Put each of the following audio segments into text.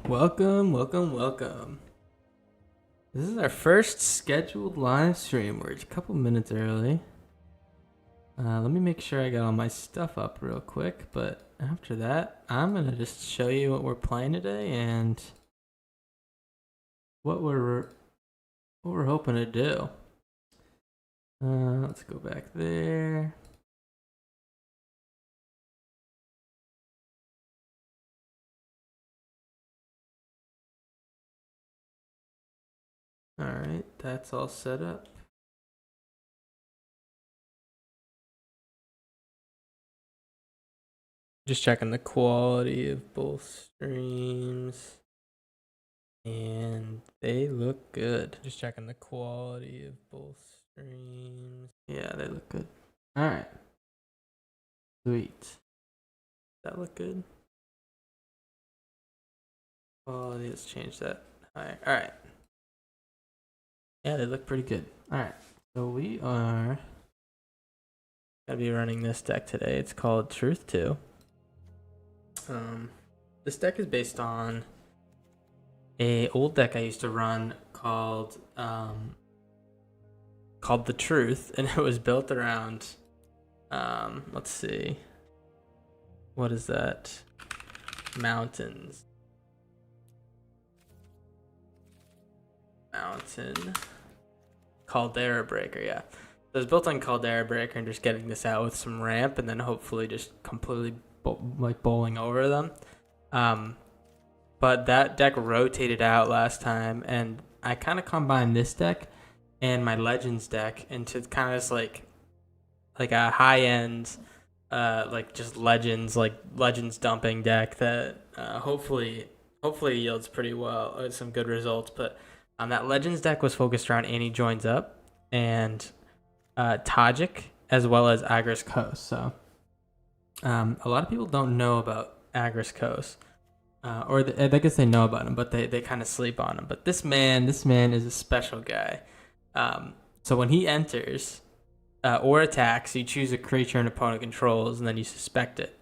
Welcome, welcome, welcome. This is our first scheduled live stream. We're a couple minutes early. Let me make sure I got all my stuff up real quick, but after that, I'm gonna just show you what we're playing today and what we're hoping to do. Let's go back there. All right, that's all set up. Just checking the quality of both streams. And they look good. Just checking the quality of both streams. Yeah, they look good. All right. Sweet. Does that look good? Quality, let's change that. All right. Yeah, they look pretty good. All right. So we are gonna be running this deck today. It's called Truth 2. This deck is based on a old deck I used to run called The Truth, and it was built around let's see, what is that? Mountain Caldera Breaker. Yeah, so it was built on Caldera Breaker and just getting this out with some ramp and then hopefully just completely bowling over them. But that deck rotated out last time, and I kind of combined this deck and my Legends deck into kind of just like a high end, like just Legends dumping deck that hopefully yields pretty well with some good results. But that Legends deck was focused around Annie Joins Up and Tajik as well as Agris Coast. So a lot of people don't know about Agris Coast. I guess they know about him, but they kind of sleep on him. But this man is a special guy. So when he enters or attacks, you choose a creature an opponent controls, and then you suspect it.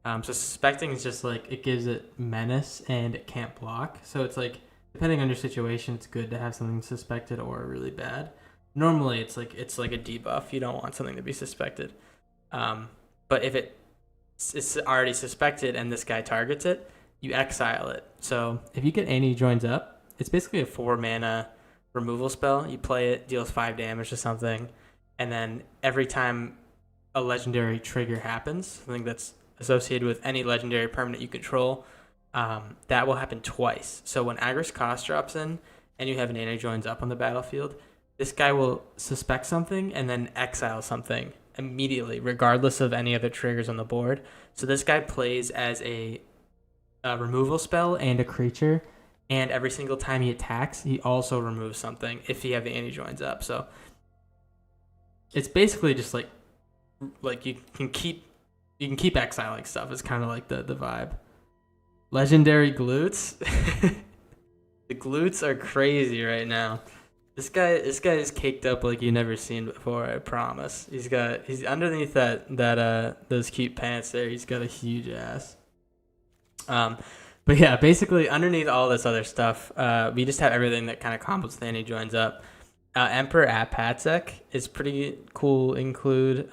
So suspecting is just like it gives it menace and it can't block. So it's like depending on your situation, it's good to have something suspected or really bad. Normally, it's like a debuff. You don't want something to be suspected. But if it's already suspected and this guy targets it, you exile it. So if you get Annie Joins Up, it's basically a 4 mana removal spell. You play it, deals 5 damage to something, and then every time a legendary trigger happens, something that's associated with any legendary permanent you control, that will happen twice. So when Agris Cost drops in and you have an Annie Joins Up on the battlefield, this guy will suspect something and then exile something immediately, regardless of any other triggers on the board. So this guy plays as a removal spell and a creature, and every single time he attacks, he also removes something if he have the Annie Joins Up. So it's basically just like you can keep exiling stuff. It's kind of like the vibe. Legendary glutes. The glutes are crazy right now. This guy is caked up like you've never seen before. I promise. He's underneath those cute pants there. He's got a huge ass. But yeah, basically underneath all this other stuff, we just have everything that kind of combos with Annie Joins Up. Emperor at Patsec is pretty cool. Include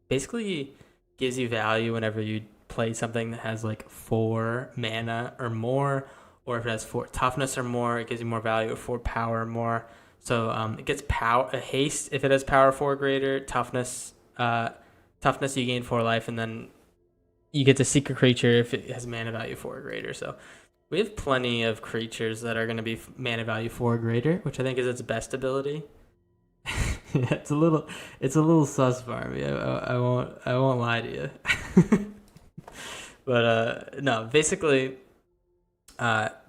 basically gives you value whenever you play something that has like 4 mana or more, or if it has 4 toughness or more, it gives you more value, or 4 power or more. So it gets haste if it has power 4 greater, toughness you gain 4 life, and then you get to seek a creature if it has mana value 4 or greater. So we have plenty of creatures that are going to be mana value 4 or greater, which I think is its best ability. Yeah, it's a little sus for me. I won't lie to you. But no, basically,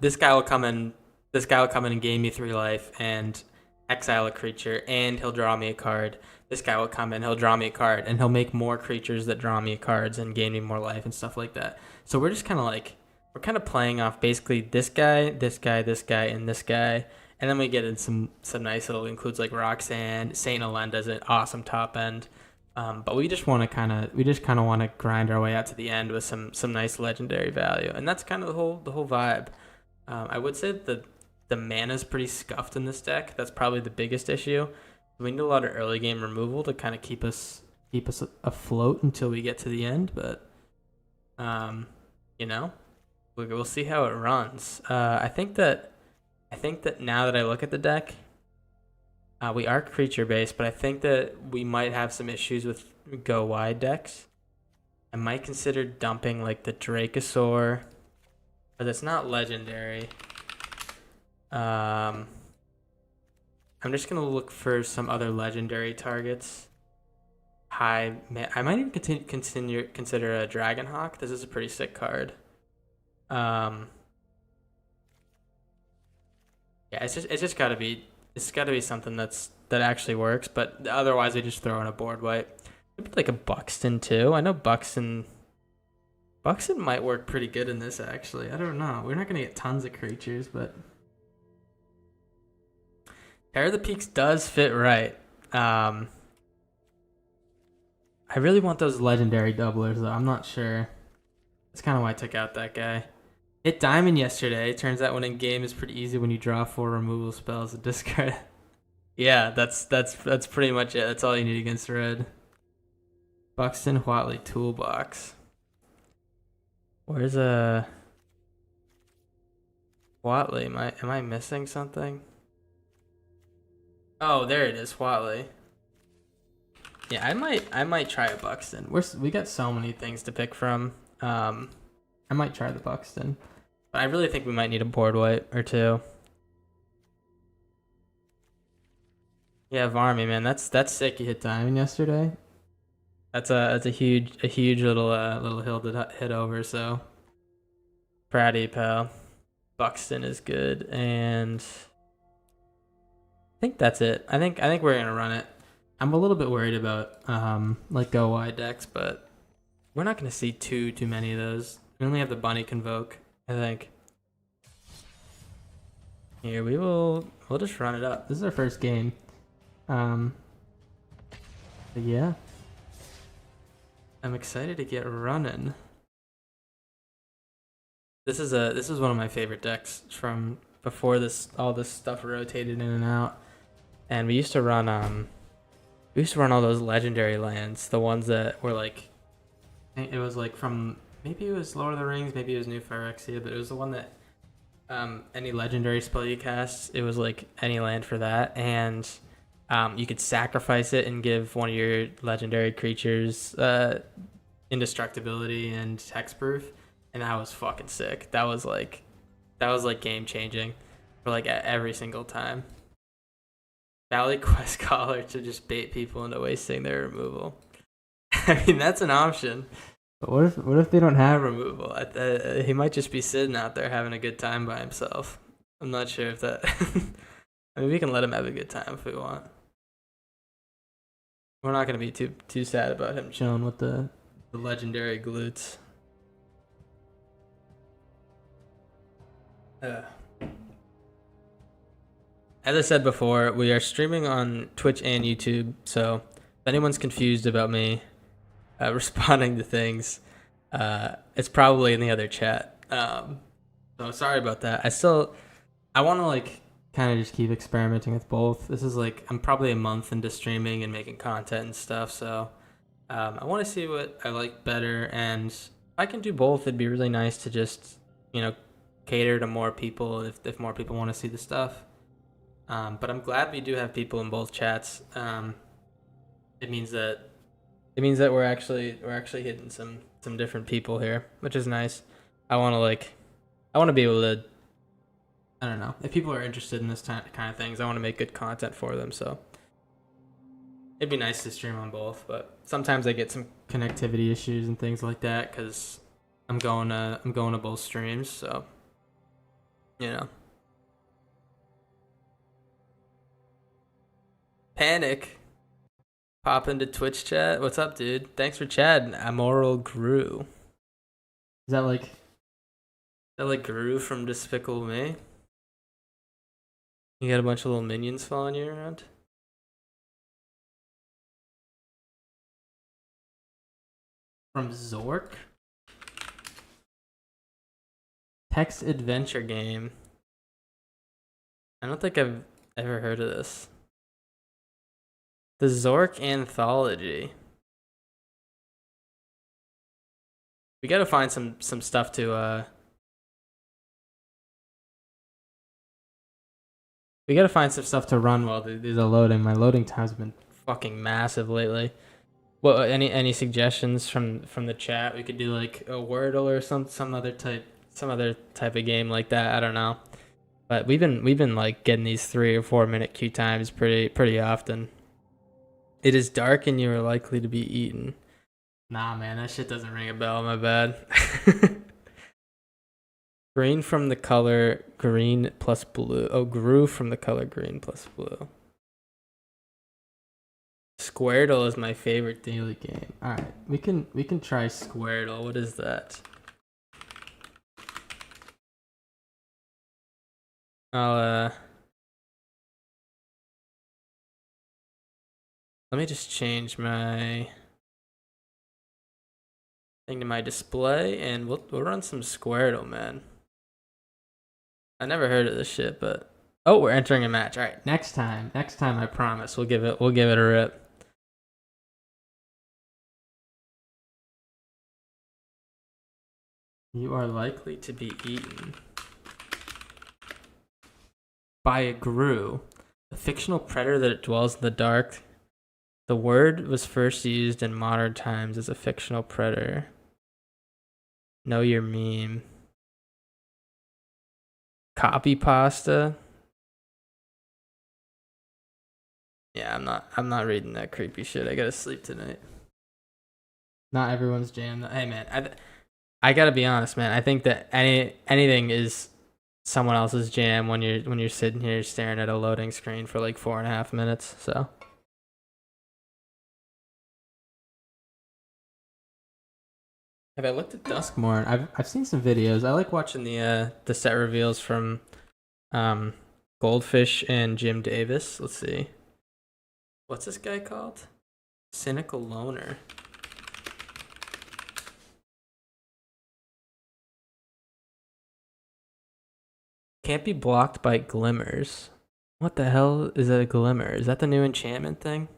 this guy will come in and gain me 3 life and exile a creature, and he'll draw me a card. This guy will come in, he'll draw me a card, and he'll make more creatures that draw me cards and gain me more life and stuff like that. So we're just kind of playing off basically this guy, and this guy, and then we get in some nice little includes like Roxanne, Saint Alenda's an awesome top end. But we just kind of want to grind our way out to the end with some nice legendary value, and that's kind of the whole vibe. I would say that the mana's pretty scuffed in this deck. That's probably the biggest issue. We need a lot of early game removal to kind of keep us afloat until we get to the end. But um, you know, we'll see how it runs. I think that now that I look at the deck, we are creature based, but I think that we might have some issues with go wide decks. I might consider dumping like the Dracosaur, but it's not legendary. Um, I'm just gonna look for some other legendary targets. I might even consider a Dragonhawk. This is a pretty sick card. Um, yeah, it's gotta be something that actually works. But otherwise, I just throw in a board wipe. Maybe like a Buxton too. I know Buxton might work pretty good in this actually. I don't know. We're not gonna get tons of creatures, but Terror of the Peaks does fit right. Um, I really want those legendary doublers though. I'm not sure. That's kind of why I took out that guy. Hit diamond yesterday. Turns out winning game is pretty easy when you draw 4 removal spells and discard. Yeah, that's pretty much it. That's all you need against red. Buxton Whatley toolbox. Where's a Whatley? Am I missing something? Oh, there it is, Whatley. Yeah, I might try a Buxton. We got so many things to pick from. I might try the Buxton, but I really think we might need a board wipe or two. Yeah, Varmy, man, that's sick. You hit diamond yesterday. That's a huge little hill to hit over. So proud of you, pal. Buxton is good, and I think that's it. I think we're gonna run it. I'm a little bit worried about like go wide decks, but we're not gonna see too many of those. We only have the bunny convoke, I think. Here we'll just run it up. This is our first game. Um, but yeah, I'm excited to get running. This is one of my favorite decks from before all this stuff rotated in and out. And we used to run all those legendary lands, the ones that were like I think it was like from maybe it was Lord of the Rings, maybe it was New Phyrexia, but it was the one that any legendary spell you cast, it was like any land for that, and you could sacrifice it and give one of your legendary creatures indestructibility and hexproof, and that was fucking sick. That was like game changing for like every single time. Valley Quest Caller to just bait people into wasting their removal. I mean, that's an option. But what if they don't have removal? He might just be sitting out there having a good time by himself. I'm not sure if that. I mean, we can let him have a good time if we want. We're not gonna be too sad about him chilling with the legendary glutes. Uh, as I said before, we are streaming on Twitch and YouTube. So if anyone's confused about me responding to things, it's probably in the other chat. So sorry about that. I want to like kind of just keep experimenting with both. This is like I'm probably a month into streaming and making content and stuff. So I want to see what I like better, and if I can do both, it'd be really nice to just cater to more people if more people want to see the stuff. But I'm glad we do have people in both chats. It means that we're actually hitting some different people here, which is nice. I want to be able to. I don't know if people are interested in this kind of things. I want to make good content for them, so it'd be nice to stream on both. But sometimes I get some connectivity issues and things like that because I'm going to both streams, so you know. Panic. Pop into Twitch chat. What's up, dude? Thanks for chatting. Amoral Gru. Is that like Gru from Despicable Me? You got a bunch of little minions following you around? From Zork. Text adventure game. I don't think I've ever heard of this. The Zork Anthology. We gotta find some stuff to we gotta find some stuff to run while these are loading. My loading times have been fucking massive lately. Well, any suggestions from the chat? We could do like a Wordle or some other type of game like that. I don't know. But we've been like getting these 3 or 4 minute queue times pretty often. It is dark and you are likely to be eaten. Nah, man, that shit doesn't ring a bell. My bad. Green from the color green plus blue. Oh, grew from the color green plus blue. Squirtle is my favorite daily game. All right, we can try Squirtle. What is that? Let me just change my thing to my display, and we'll run some Squirtle, man. I never heard of this shit, but oh, we're entering a match. All right, next time, I promise we'll give it a rip. You are likely to be eaten by a grue, a fictional predator that dwells in the dark. The word was first used in modern times as a fictional predator. Know your meme. Copy pasta. Yeah, I'm not reading that creepy shit. I gotta sleep tonight. Not everyone's jam. Hey man, I gotta be honest, man. I think that anything is someone else's jam when you're sitting here staring at a loading screen for like 4.5 minutes. So. Have I looked at Duskmoore? I've seen some videos. I like watching the set reveals from Goldfish and Jim Davis. Let's see. What's this guy called? Cynical Loner. Can't be blocked by glimmers. What the hell is a glimmer? Is that the new enchantment thing?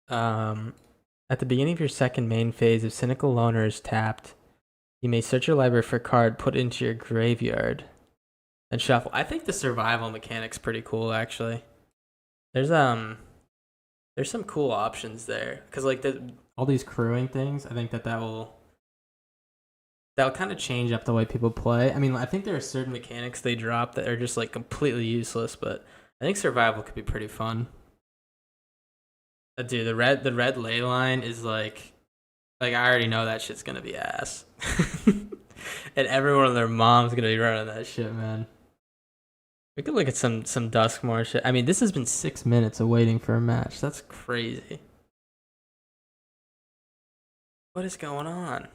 At the beginning of your second main phase, if Cynical Loner is tapped, you may search your library for a card, put it into your graveyard, and shuffle. I think the survival mechanic's pretty cool, actually. There's some cool options there, because like all these crewing things, I think that'll kind of change up the way people play. I mean, I think there are certain mechanics they drop that are just like completely useless, but I think survival could be pretty fun. Dude, the red ley line is like I already know that shit's gonna be ass. And everyone and their mom's gonna be running that shit, man. We could look at some Duskmoore shit. I mean, this has been 6 minutes of waiting for a match. That's crazy. What is going on?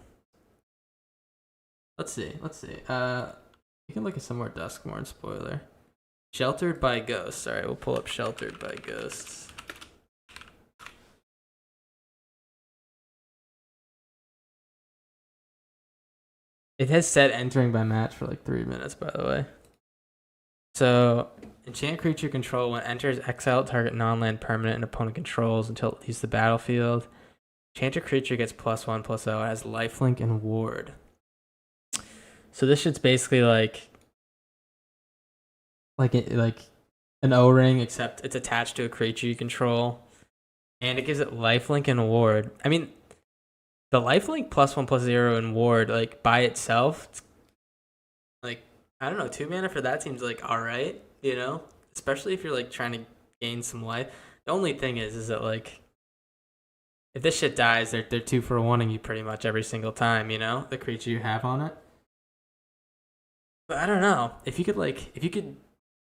Let's see. You can look at some more Duskmoore and spoiler. Sheltered by Ghosts. All right, we'll pull up Sheltered by Ghosts. It has said entering by match for like 3 minutes, by the way. So, enchant creature control when enters exile target non-land permanent and opponent controls until it leaves the battlefield. Enchant a creature gets +1/+0. It has lifelink and ward. So this shit's basically like an O-ring, except it's attached to a creature you control, and it gives it lifelink and ward. I mean, the lifelink +1/+0 and ward, like by itself, like I don't know, 2 mana for that seems like all right, you know, especially if you're like trying to gain some life. The only thing is that like if this shit dies, they're 2 for 1ing you pretty much every single time, you know, the creature you have on it. But I don't know if you could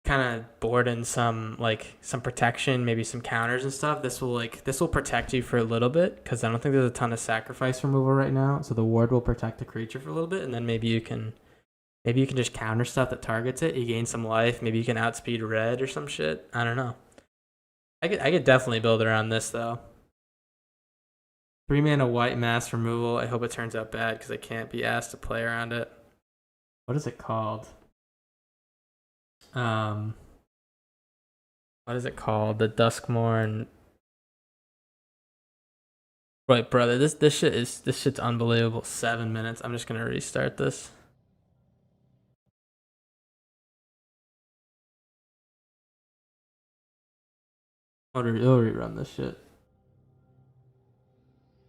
kind of board in some protection, maybe some counters and stuff. This will protect you for a little bit, because I don't think there's a ton of sacrifice removal right now. So the ward will protect the creature for a little bit, and then maybe you can just counter stuff that targets it. You gain some life. Maybe you can outspeed red or some shit. I don't know. I could definitely build around this though. 3 mana white mass removal. I hope it turns out bad because I can't be asked to play around it. What is it called? What is it called? The Duskmoore and right, brother. This shit's unbelievable. 7 minutes. I'm just gonna restart this. I'll rerun this shit.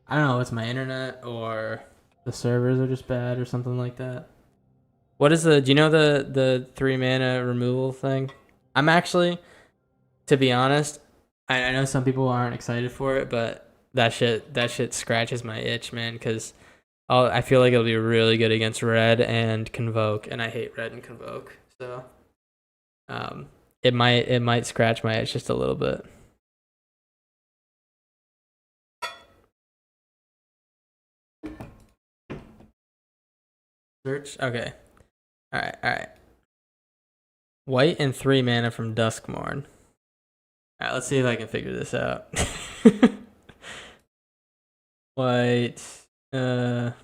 I don't know. It's my internet or the servers are just bad or something like that. What is the? Do you know the 3 mana removal thing? I'm actually, to be honest, I know some people aren't excited for it, but that shit scratches my itch, man. Because I feel like it'll be really good against red and convoke, and I hate red and convoke. So, it might scratch my itch just a little bit. Search. Okay. All right. White and 3 mana from Duskmoore. All right, let's see if I can figure this out. White. Where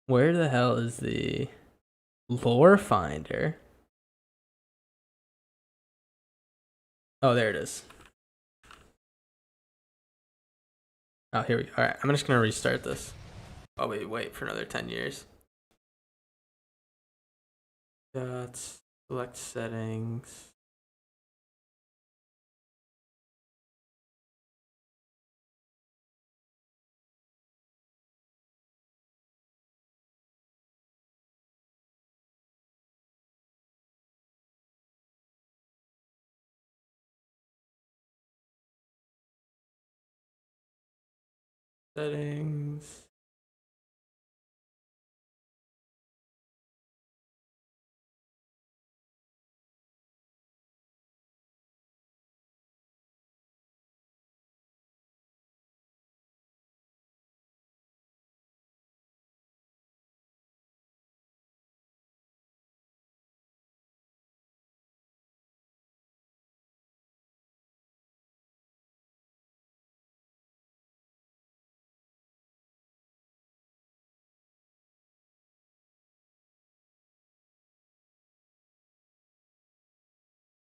the hell is the lore finder? Oh, there it is. Oh, here we go. All right, I'm just gonna restart this. Oh, wait for another 10 years. Select settings. Settings.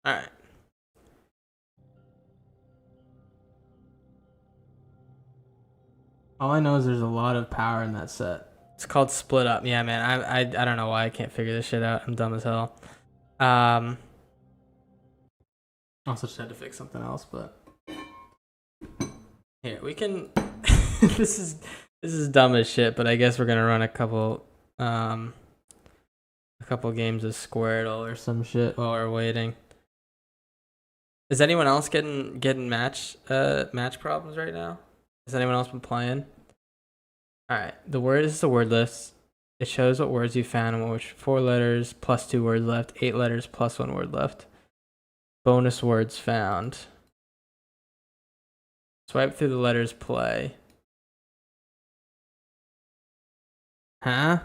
All right. All I know is there's a lot of power in that set. It's called Split Up. Yeah, man. I don't know why I can't figure this shit out. I'm dumb as hell. Also just had to fix something else, but here we can. this is dumb as shit, but I guess we're gonna run a couple games of Squirtle or some shit while we're waiting. Is anyone else getting match problems right now? Has anyone else been playing? All right, this is the word list. It shows what words you found and which 4 letters plus 2 words left, 8 letters plus 1 word left. Bonus words found. Swipe through the letters, play. Huh?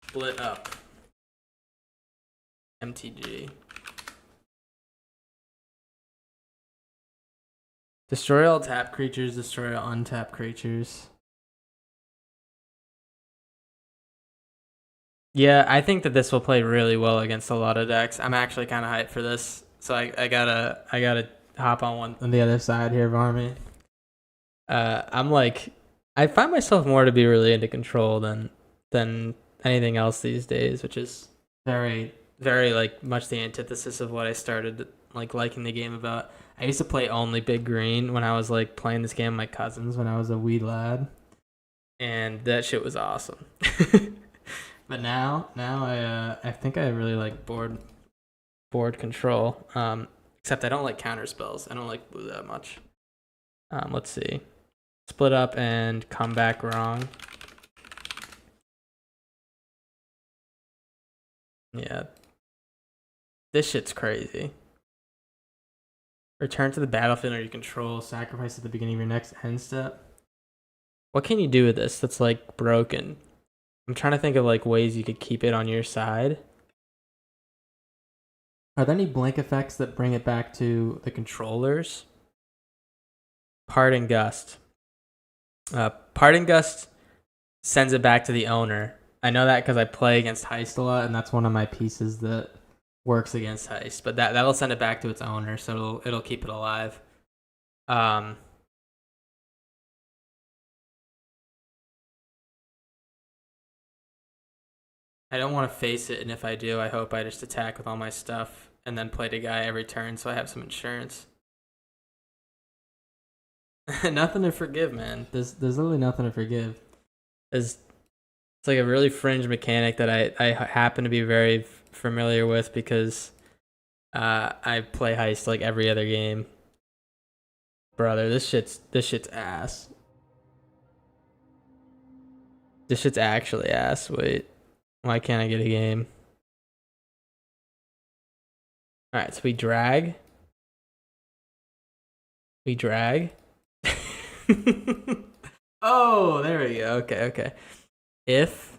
Split up. MTG. Destroy all tap creatures, destroy all untap creatures. Yeah, I think that this will play really well against a lot of decks. I'm actually kind of hyped for this, so I gotta hop on the other side here of Army. I'm like, I find myself more to be really into control than anything else these days, which is very like much the antithesis of what I started like liking the game about. I used to play only big green when I was like playing this game with my cousins when I was a wee lad, and that shit was awesome. But now I think I really like board control. Except I don't like counter spells. I don't like blue that much. Let's see. Split up and come back wrong. Yeah. This shit's crazy. Return to the battlefield under your control. Sacrifice at the beginning of your next end step. What can you do with this that's like broken? I'm trying to think of like ways you could keep it on your side. Are there any blink effects that bring it back to the controllers? Parting Gust. Parting Gust sends it back to the owner. I know that because I play against Heist a lot, and that's one of my pieces that works against Heist. But that'll send it back to its owner, so it'll keep it alive. I don't want to face it, and if I do, I hope I just attack with all my stuff and then play the guy every turn so I have some insurance. Nothing to forgive, man. There's literally nothing to forgive. It's like a really fringe mechanic that I happen to be very familiar with because I play Heist like every other game. Brother, this shit's ass. This shit's actually ass. Wait, why can't I get a game? All right, so we drag. We drag. Oh, there we go. Okay. If.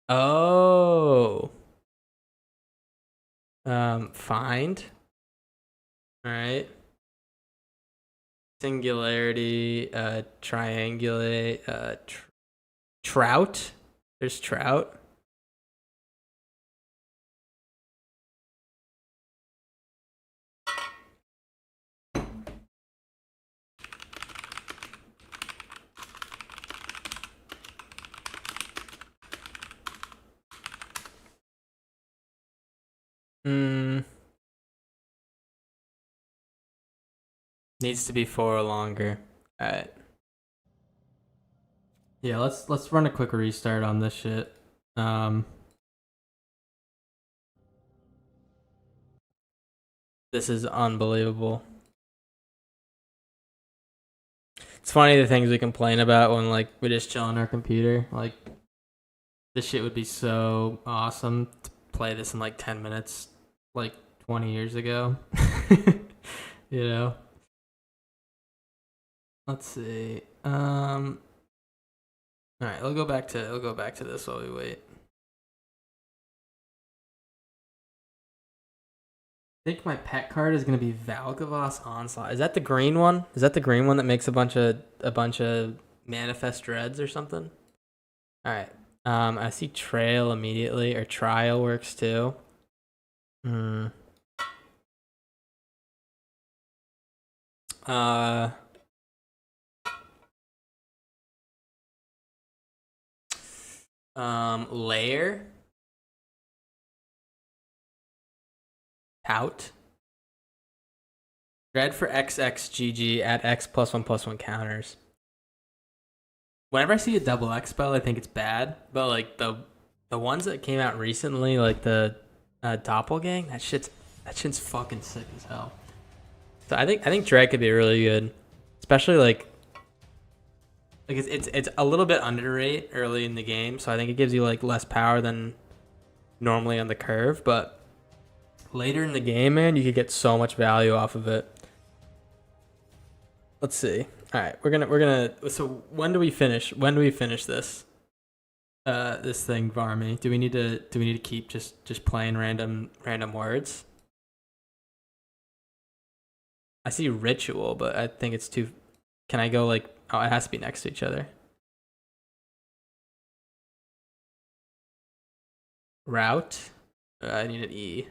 Oh. Find. All right. Singularity. Triangulate. Trout. There's trout. Needs to be 4 or longer. Alright. Yeah, let's run a quick restart on this shit. This is unbelievable. It's funny the things we complain about when like we just chill on our computer. Like this shit would be so awesome to play this in like 10 minutes like 20 years ago. You know? Let's see. All right, we'll go back to this while we wait. I think my pet card is gonna be Valgavas Onslaught. Is that the green one? Is that the green one that makes a bunch of manifest dreads or something? All right. I see trail immediately, or trial works too. Layer. Tout. Dread for XXGG at X +1/+1 counters. Whenever I see a double X spell, I think it's bad. But like the ones that came out recently, like the Doppelgang, that shit's fucking sick as hell. So I think Dread could be really good, especially like it's a little bit underrated early in the game. So I think it gives you like less power than normally on the curve, but later in the game, man, you could get so much value off of it. Let's see. All right, we're gonna. So when do we finish? When do we finish this? This thing, Varmy. Do we need to keep just playing random words? I see ritual, but I think it's too. Can I go like? Oh, it has to be next to each other. Route. I need an E.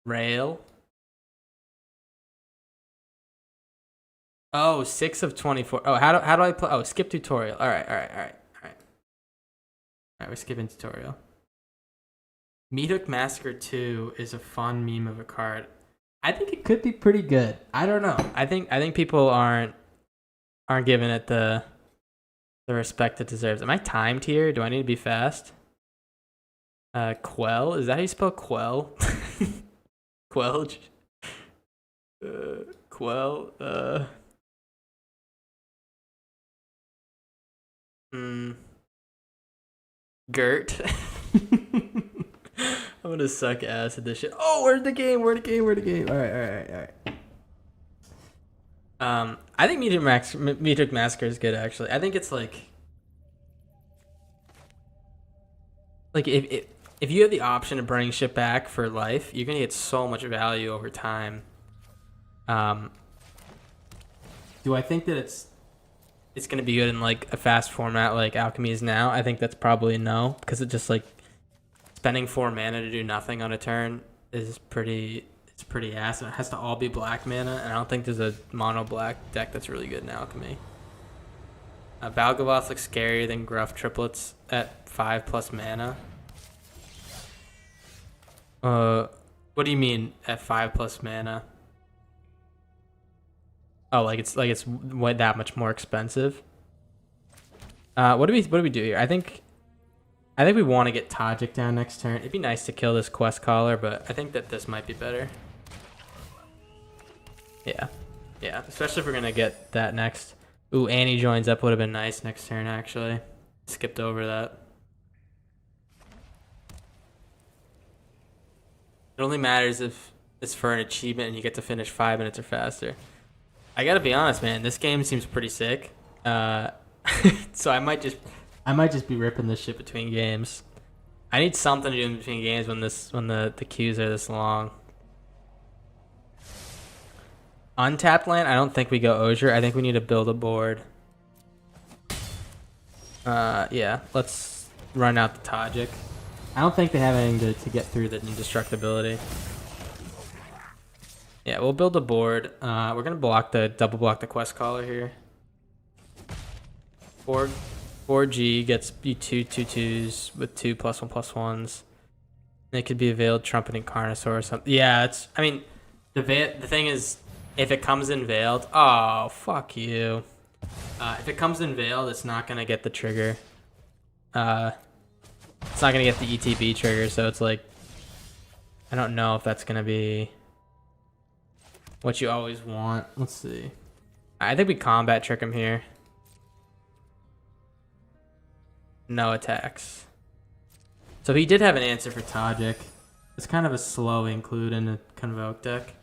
Rail. Oh, 6 of 24. Oh, how do I play? Oh, skip tutorial. All right. We're skipping tutorial. Meat Hook Massacre 2 is a fun meme of a card. I think it could be pretty good. I don't know. I think people aren't giving it the respect it deserves. Am I timed here? Do I need to be fast? Quell? Is that how you spell quell? Quelge? Quell? Gert. I'm gonna suck ass at this shit. Oh, where's the game? All right. I think Meat Hook Massacre is good actually. I think it's like like if you have the option of bringing shit back for life, you're gonna get so much value over time. Do I think that it's gonna be good in like a fast format like Alchemy is now? I think that's probably a no, because it just like spending 4 mana to do nothing on a turn is pretty ass, and it has to all be black mana, and I don't think there's a mono black deck that's really good in Alchemy. Valgavoth looks scarier than Gruff Triplets at 5+ mana. What do you mean at 5+ mana? Oh, like it's that much more expensive. What do we do here? I think we want to get Tajik down next turn. It'd be nice to kill this Quest Caller, but I think that this might be better. Yeah, especially if we're gonna get that next. Ooh, Annie joins up would have been nice next turn, actually. Skipped over that. It only matters if it's for an achievement and you get to finish 5 minutes or faster. I gotta be honest, man. This game seems pretty sick. So I might just be ripping this shit between games. I need something to do in between games when the queues are this long. Untapped land, I don't think we go Osier. I think we need to build a board. Yeah, let's run out the Tajik. I don't think they have anything to get through the indestructibility. Yeah, we'll build a board. We're gonna double block the Quest Caller here. 4G gets you 2/2/2s with 2 +1/+1s. It could be a Veiled Trumpeting Carnosaur or something. Yeah, I mean, the thing is, if it comes in Veiled, oh fuck you. If it comes in Veiled, it's not gonna get the trigger. It's not gonna get the ETB trigger, so it's like, I don't know if that's gonna be what you always want. Let's see. I think we combat trick him here. No attacks. So he did have an answer for Tajik. It's kind of a slow include in a Convoke deck.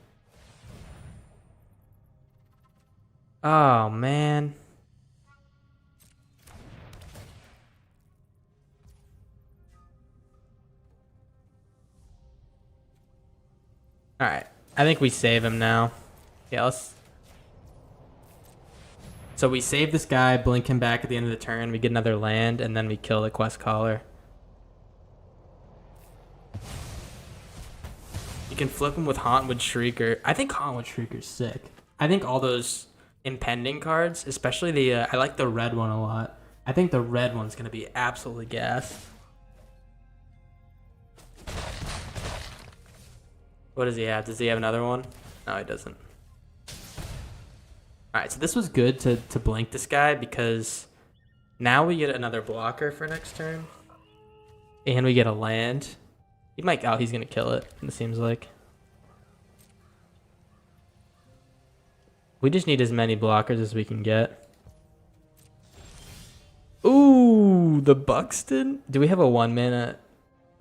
Oh, man. Alright. I think we save him now. Yeah, let's... So we save this guy, blink him back at the end of the turn, we get another land, and then we kill the Quest Caller. You can flip him with Hauntwood Shrieker. I think Hauntwood Shrieker's sick. I think all those impending cards, especially the... I like the red one a lot. I think the red one's going to be absolutely gas. What does he have? Does he have another one? No, he doesn't. Alright, so this was good to blink this guy because now we get another blocker for next turn. And we get a land. He might... Oh, he's going to kill it, it seems like. We just need as many blockers as we can get. Ooh, the Buxton? Do we have a 1 mana?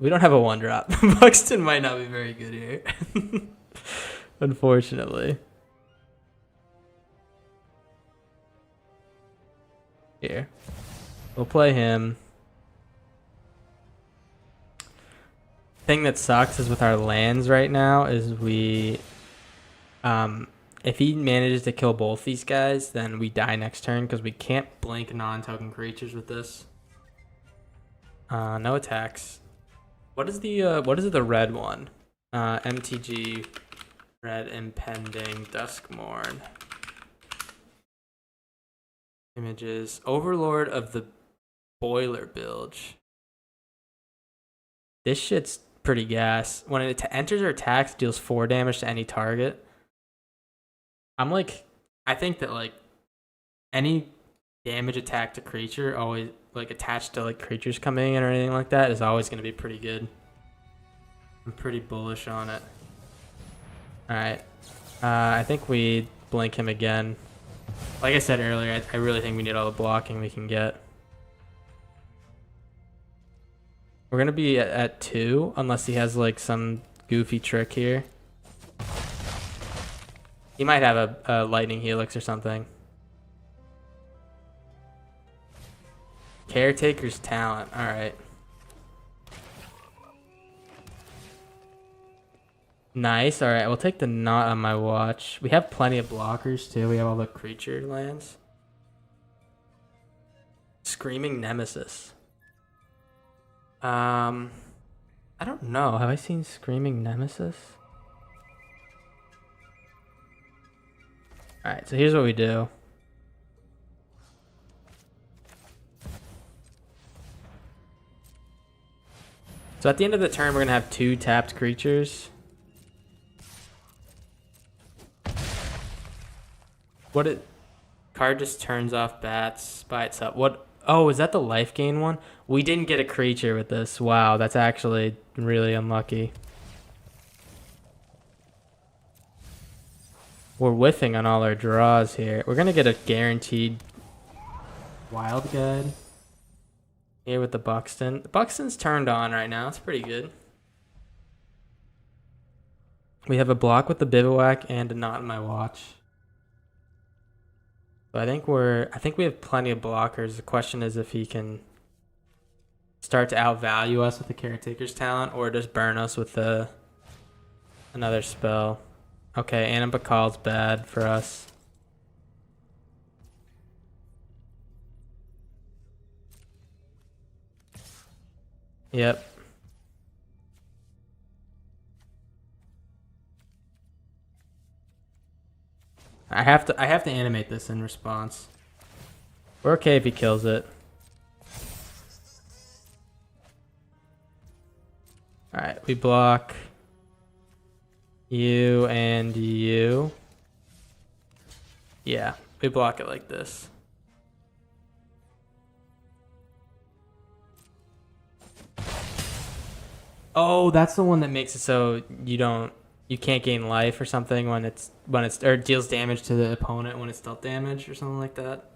We don't have a 1-drop. Buxton might not be very good here. Unfortunately. Here. We'll play him. Thing that sucks is with our lands right now is we... if he manages to kill both these guys, then we die next turn because we can't blink non-token creatures with this. No attacks. What is the red one? MTG Red Impending Duskmoore. Images. Overlord of the Boiler Bilge. This shit's pretty gas. When it enters or attacks, deals 4 damage to any target. I think that like any damage attack to creature always like attached to like creatures coming in or anything like that is always going to be pretty good. I'm pretty bullish on it. Alright. I think we blink him again. Like I said earlier, I really think we need all the blocking we can get. We're going to be at 2 unless he has like some goofy trick here. He might have a lightning helix or something. Caretaker's Talent. Alright. Nice. All right, we'll take the not on my watch. We have plenty of blockers too. We have all the creature lands. Screaming Nemesis. I don't know. Have I seen Screaming Nemesis? All right, so here's what we do. So at the end of the turn, we're gonna have 2 tapped creatures. What it card just turns off bats by itself. What? Oh, is that the life gain one? We didn't get a creature with this. Wow, that's actually really unlucky. We're whiffing on all our draws here. We're gonna get a guaranteed wild guide here with the Buxton. The Buxton's turned on right now. It's pretty good. We have a block with the Bivouac and a not in my watch. So I think we have plenty of blockers. The question is if he can start to outvalue us with the Caretaker's talent or just burn us with another spell. Okay, Anna-Bakal's bad for us. Yep. I have to animate this in response. We're okay if he kills it. Alright, we block you and you. Yeah, we block it like this. Oh, that's the one that makes it so you can't gain life or something when it's or deals damage to the opponent when it's dealt damage or something like that.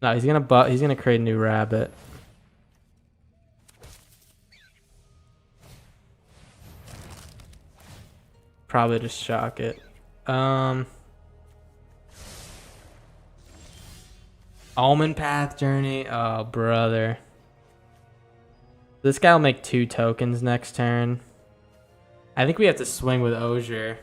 No, he's gonna create a new rabbit. Probably just shock it. Almond Path Journey. Oh, brother. This guy will make 2 tokens next turn. I think we have to swing with Osier.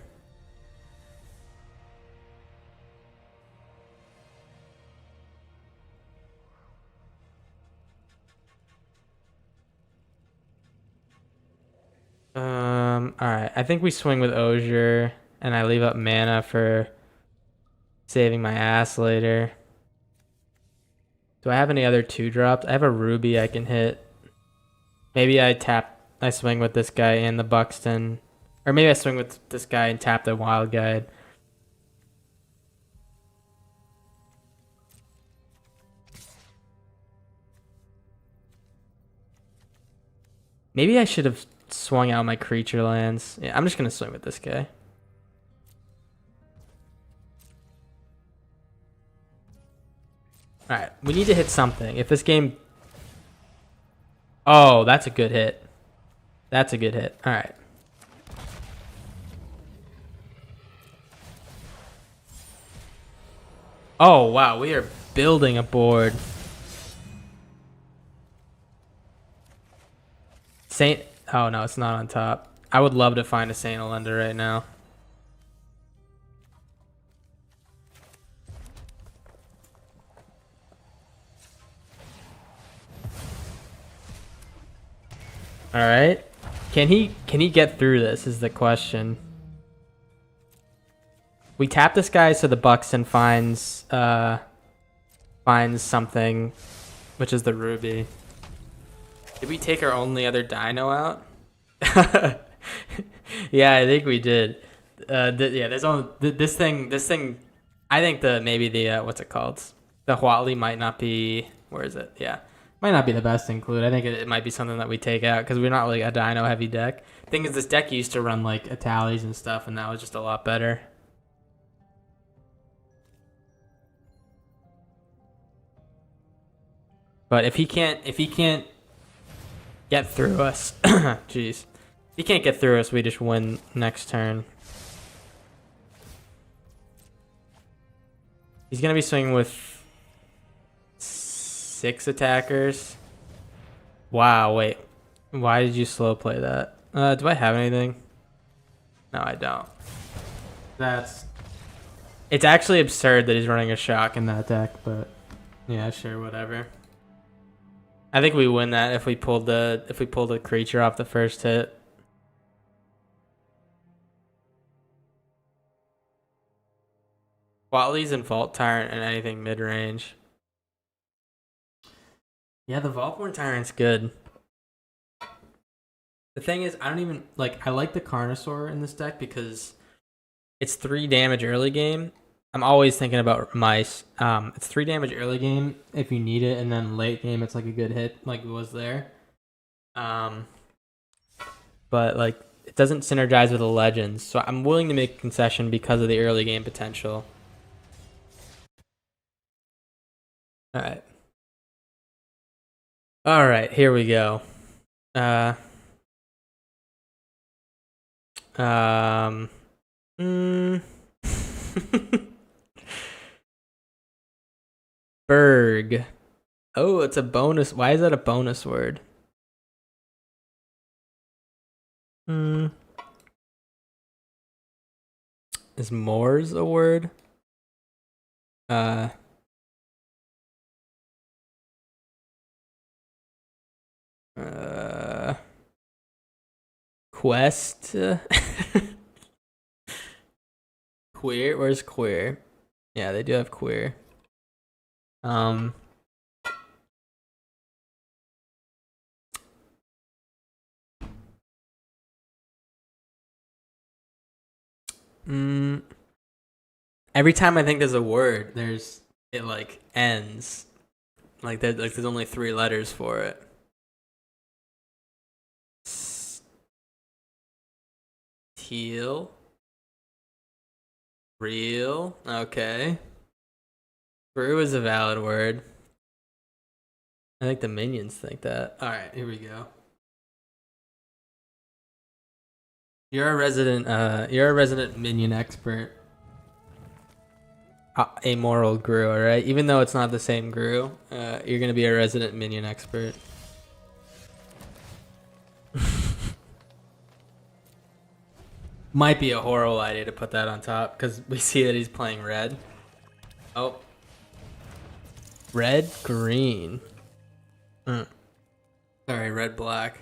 Alright. I think we swing with Osier and I leave up mana for saving my ass later. Do I have any other 2-drops? I have a Ruby I can hit. Maybe I swing with this guy and the Buxton. Or maybe I swing with this guy and tap the Wild Guide. Maybe I should have swung out my creature lands. Yeah, I'm just going to swing with this guy. Alright, we need to hit something. If this game... Oh, that's a good hit. That's a good hit. Alright. Oh, wow. We are building a board. Saint... Oh, no, it's not on top. I would love to find a Saint Alenda right now. All right. Can he get through this is the question. We tap this guy so the Buxton finds something, which is the Ruby. Did we take our only other dino out? Yeah, I think we did. Yeah, there's only this thing. I think maybe the what's it called? The Huatli might not be. Where is it? Yeah, might not be the best to include. I think it might be something that we take out because we're not like a dino heavy deck. Thing is, this deck used to run like Italis and stuff, and that was just a lot better. But if he can't get through us, jeez, if he can't get through us, we just win next turn. He's gonna be swinging with 6 attackers. Wow, wait. Why did you slow play that? Do I have anything? No, I don't. That's... It's actually absurd that he's running a shock in that deck, but yeah, sure, whatever. I think we win that if we pulled the creature off the first hit. Wildly's and Vault Tyrant and anything mid range. Yeah, the Vaultborn Tyrant's good. The thing is, I don't even like. I like the Carnosaur in this deck because it's 3 damage early game. I'm always thinking about mice. It's 3 damage early game if you need it, and then late game it's like a good hit, like it was there. But like it doesn't synergize with the legends, so I'm willing to make a concession because of the early game potential. All right. All right, here we go. Berg. Oh, it's a bonus. Why is that a bonus word? Is Moore's a word? Quest. Queer. Where's queer? Yeah, they do have queer. Every time I think there's a word, it like ends. Like there's only 3 letters for it. Teal. Real. Okay. Brew is a valid word. I think the minions think that. All right, here we go. You're a resident minion expert. Amoral Gru, all right? Even though it's not the same Gru, you're going to be a resident minion expert. Might be a horrible idea to put that on top because we see that he's playing red. Oh. Red, green. Sorry, red, black.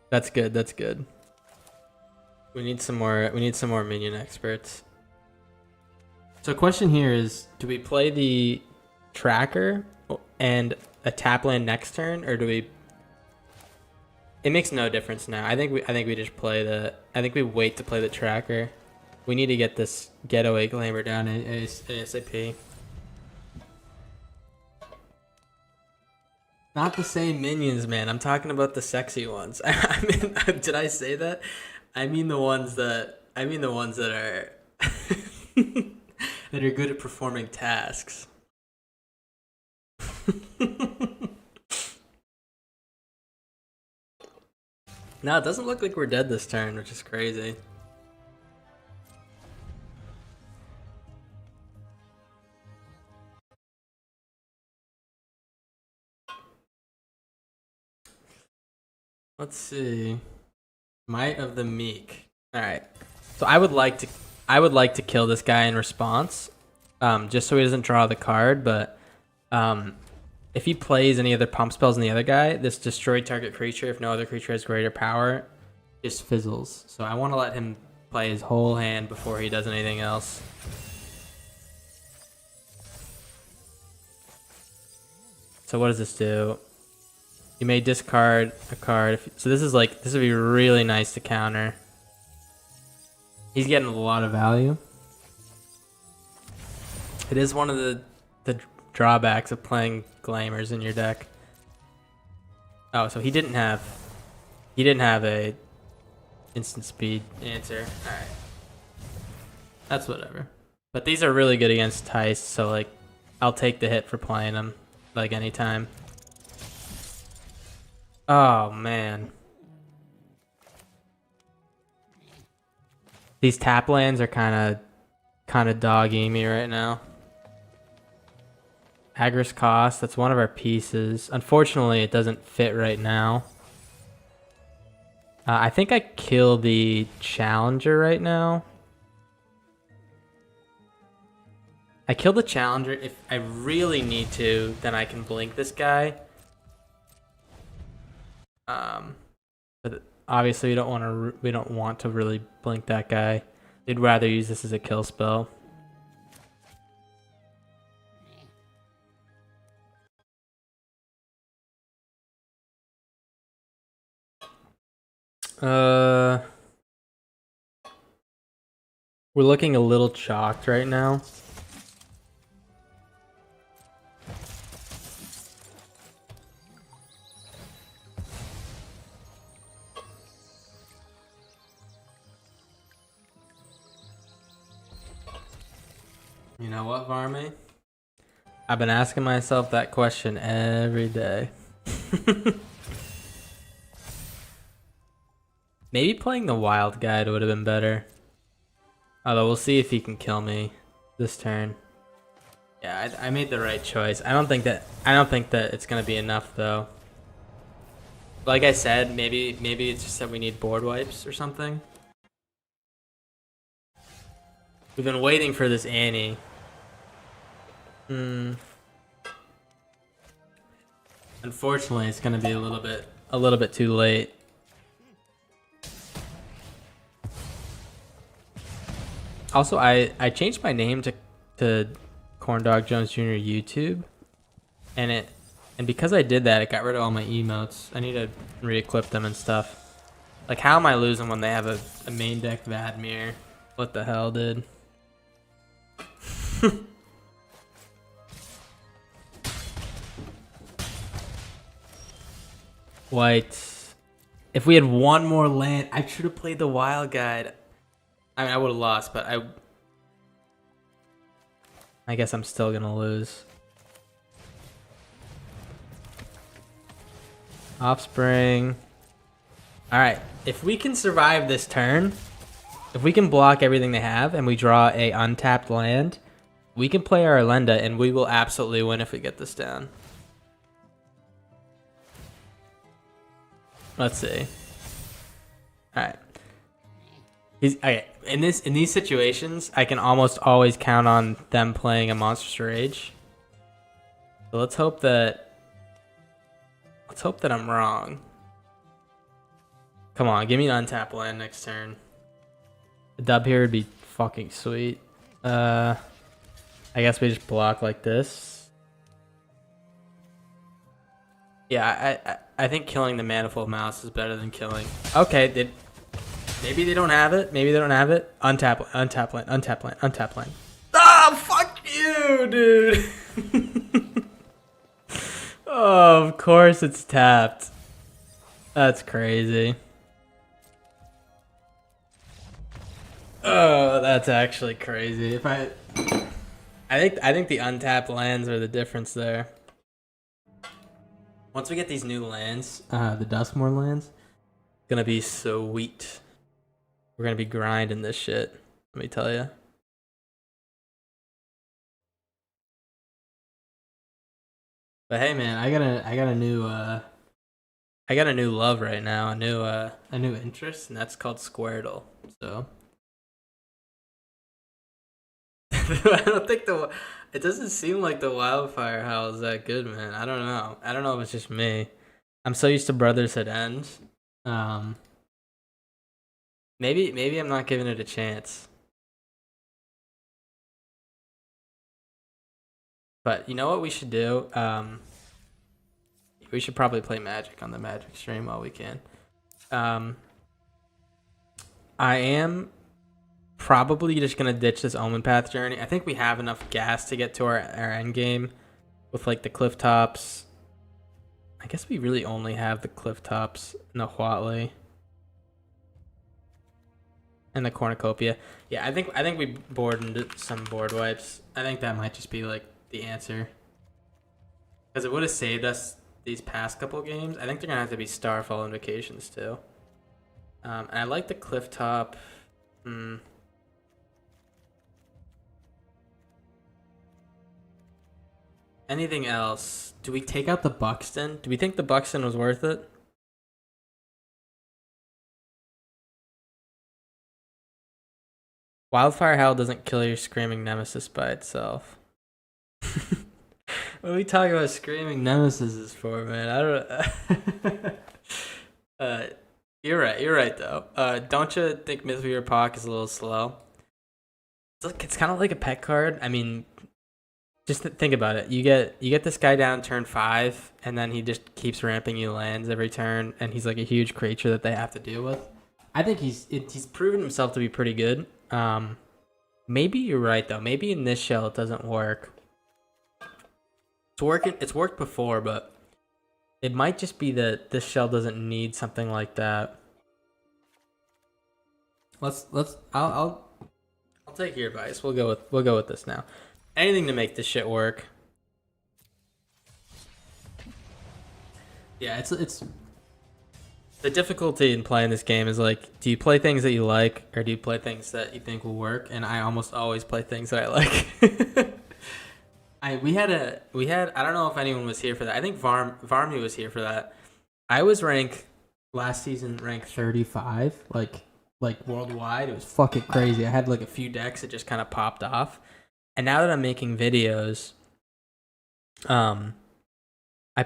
That's good, that's good. We need some more minion experts. So question here is, do we play the tracker and a tap land next turn, or do we... It makes no difference now. I think we just play I think we wait to play the tracker. We need to get this getaway glamour down ASAP. Not the same minions, man. I'm talking about the sexy ones. I mean, did I say that? I mean the ones that are that are good at performing tasks. No, it doesn't look like we're dead this turn, which is crazy. Let's see. Might of the Meek. All right. So I would like to kill this guy in response, just so he doesn't draw the card. But if he plays any other pump spells than the other guy, this destroy target creature if no other creature has greater power just fizzles. So I want to let him play his whole hand before he does anything else. So what does this do? You may discard a card. So this would be really nice to counter. He's getting a lot of value. It is one of the drawbacks of playing Glamours in your deck. Oh, so he didn't have a instant speed answer. All right, that's whatever. But these are really good against Tice, so like I'll take the hit for playing them like anytime. Oh man, these tap lands are kind of dog-eamy right now. Agris cost, that's one of our pieces. Unfortunately, it doesn't fit right now. I think I kill the Challenger right now. I kill the Challenger. If I really need to, then I can blink this guy. But obviously we don't want to really blink that guy. We'd rather use this as a kill spell. We're looking a little chalked right now. You know what, Varme? I've been asking myself that question every day. Maybe playing the wild guide would have been better. Although we'll see if he can kill me this turn. Yeah, I made the right choice. I don't think that it's gonna be enough though. Like I said, maybe it's just that we need board wipes or something. We've been waiting for this Annie. Unfortunately, it's gonna be a little bit too late. Also, I changed my name to Corndog Jones Jr. YouTube, and because I did that, it got rid of all my emotes. I need to re-equip them and stuff. Like, how am I losing when they have a main deck Vadmir? What the hell, dude? White. If we had one more land, I should have played the wild guide. I mean, I would have lost, but I guess I'm still gonna lose. Offspring. Alright, if we can survive this turn, if we can block everything they have and we draw a untapped land, we can play our Elenda and we will absolutely win if we get this down. Let's see. Alright. Okay. In these situations, I can almost always count on them playing a Monstrous Rage. So let's hope that I'm wrong. Come on, give me an untapped land next turn. The dub here would be fucking sweet. I guess we just block like this. Yeah, I think killing the Manifold Mouse is better than killing. Okay, maybe they don't have it. Maybe they don't have it. Untap land, untap land, untap land. Ah, fuck you, dude. Oh, of course it's tapped. That's crazy. Oh, that's actually crazy. I think the untapped lands are the difference there. Once we get these new lands, the Duskmoore lands, it's gonna be sweet. We're gonna be grinding this shit. Let me tell you. But hey, man, I got a new love right now, a new interest, and that's called Squirtle. So I don't think it doesn't seem like the Wildfire Howl is that good, man. I don't know. I don't know if it's just me. I'm so used to Brothers at End. Maybe I'm not giving it a chance. But you know what we should do? We should probably play Magic on the Magic stream while we can. I am probably just gonna ditch this Omen Path journey. I think we have enough gas to get to our end game with like the cliff tops. I guess we really only have the cliff tops and the Huatley and the Cornucopia. Yeah, I think we board into some board wipes. I think that might just be like the answer, because it would have saved us these past couple games. I think they're gonna have to be Starfall Invocations too. And I like the cliff top. I don't Anything else? Do we take out the Buxton? Do we think the Buxton was worth it? Wildfire Howl doesn't kill your Screaming Nemesis by itself. What are we talking about Screaming Nemesis is for, man? I don't. You're right. You're right though. Don't you think Mythweaver Pock is a little slow? It's kind of like a pet card. I mean, just think about it. You get this guy down turn 5, and then he just keeps ramping you lands every turn, and he's like a huge creature that they have to deal with. I think he's proven himself to be pretty good. Maybe you're right though. Maybe in this shell it doesn't work. It's working. It's worked before, but it might just be that this shell doesn't need something like that. I'll take your advice. We'll go with this now. Anything to make this shit work. Yeah, it's the difficulty in playing this game is like, do you play things that you like or do you play things that you think will work? And I almost always play things that I like. We had I don't know if anyone was here for that. I think Varmy was here for that. I was last season ranked 35, like worldwide. It was fucking crazy. I had like a few decks that just kind of popped off. And now that I'm making videos, I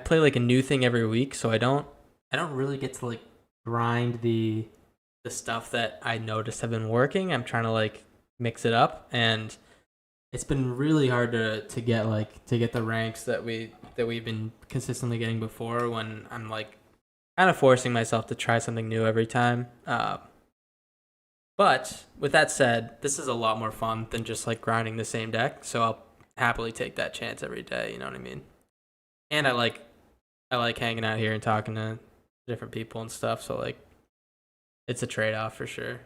play like a new thing every week, so I don't really get to like grind the stuff that I noticed have been working. I'm trying to like mix it up, and it's been really hard to get the ranks that we've been consistently getting before, when I'm like kind of forcing myself to try something new every time. But with that said, this is a lot more fun than just like grinding the same deck, so I'll happily take that chance every day, you know what I mean? And I like hanging out here and talking to different people and stuff, so like it's a trade-off for sure.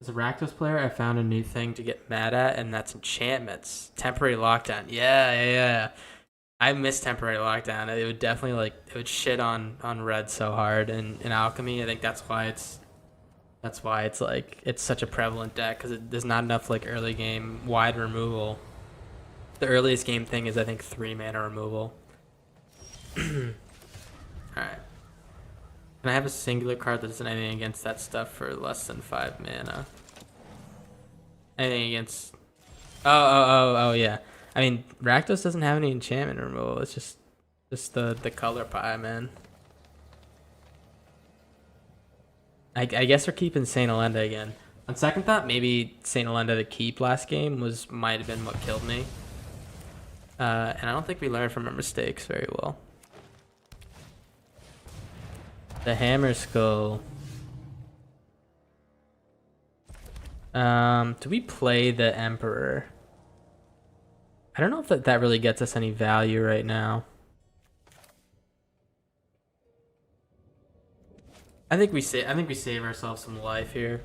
As a Rakdos player, I found a new thing to get mad at, and that's enchantments. Temporary lockdown. Yeah. I miss temporary lockdown. It would definitely it would shit on red so hard in alchemy. I think that's why it's like it's such a prevalent deck, because there's not enough like early game wide removal. The earliest game thing is I think 3 mana removal. Alright. Can I have a singular card that doesn't anything against that stuff for less than 5 mana? Anything against... Oh, yeah. I mean, Rakdos doesn't have any enchantment removal. It's just the color pie, man. I guess we're keeping Saint Elenda again. On second thought, maybe Saint Elenda to keep last game might have been what killed me. And I don't think we learned from our mistakes very well. The Hammer Skull. Do we play the Emperor? I don't know if that really gets us any value right now. I think we save ourselves some life here.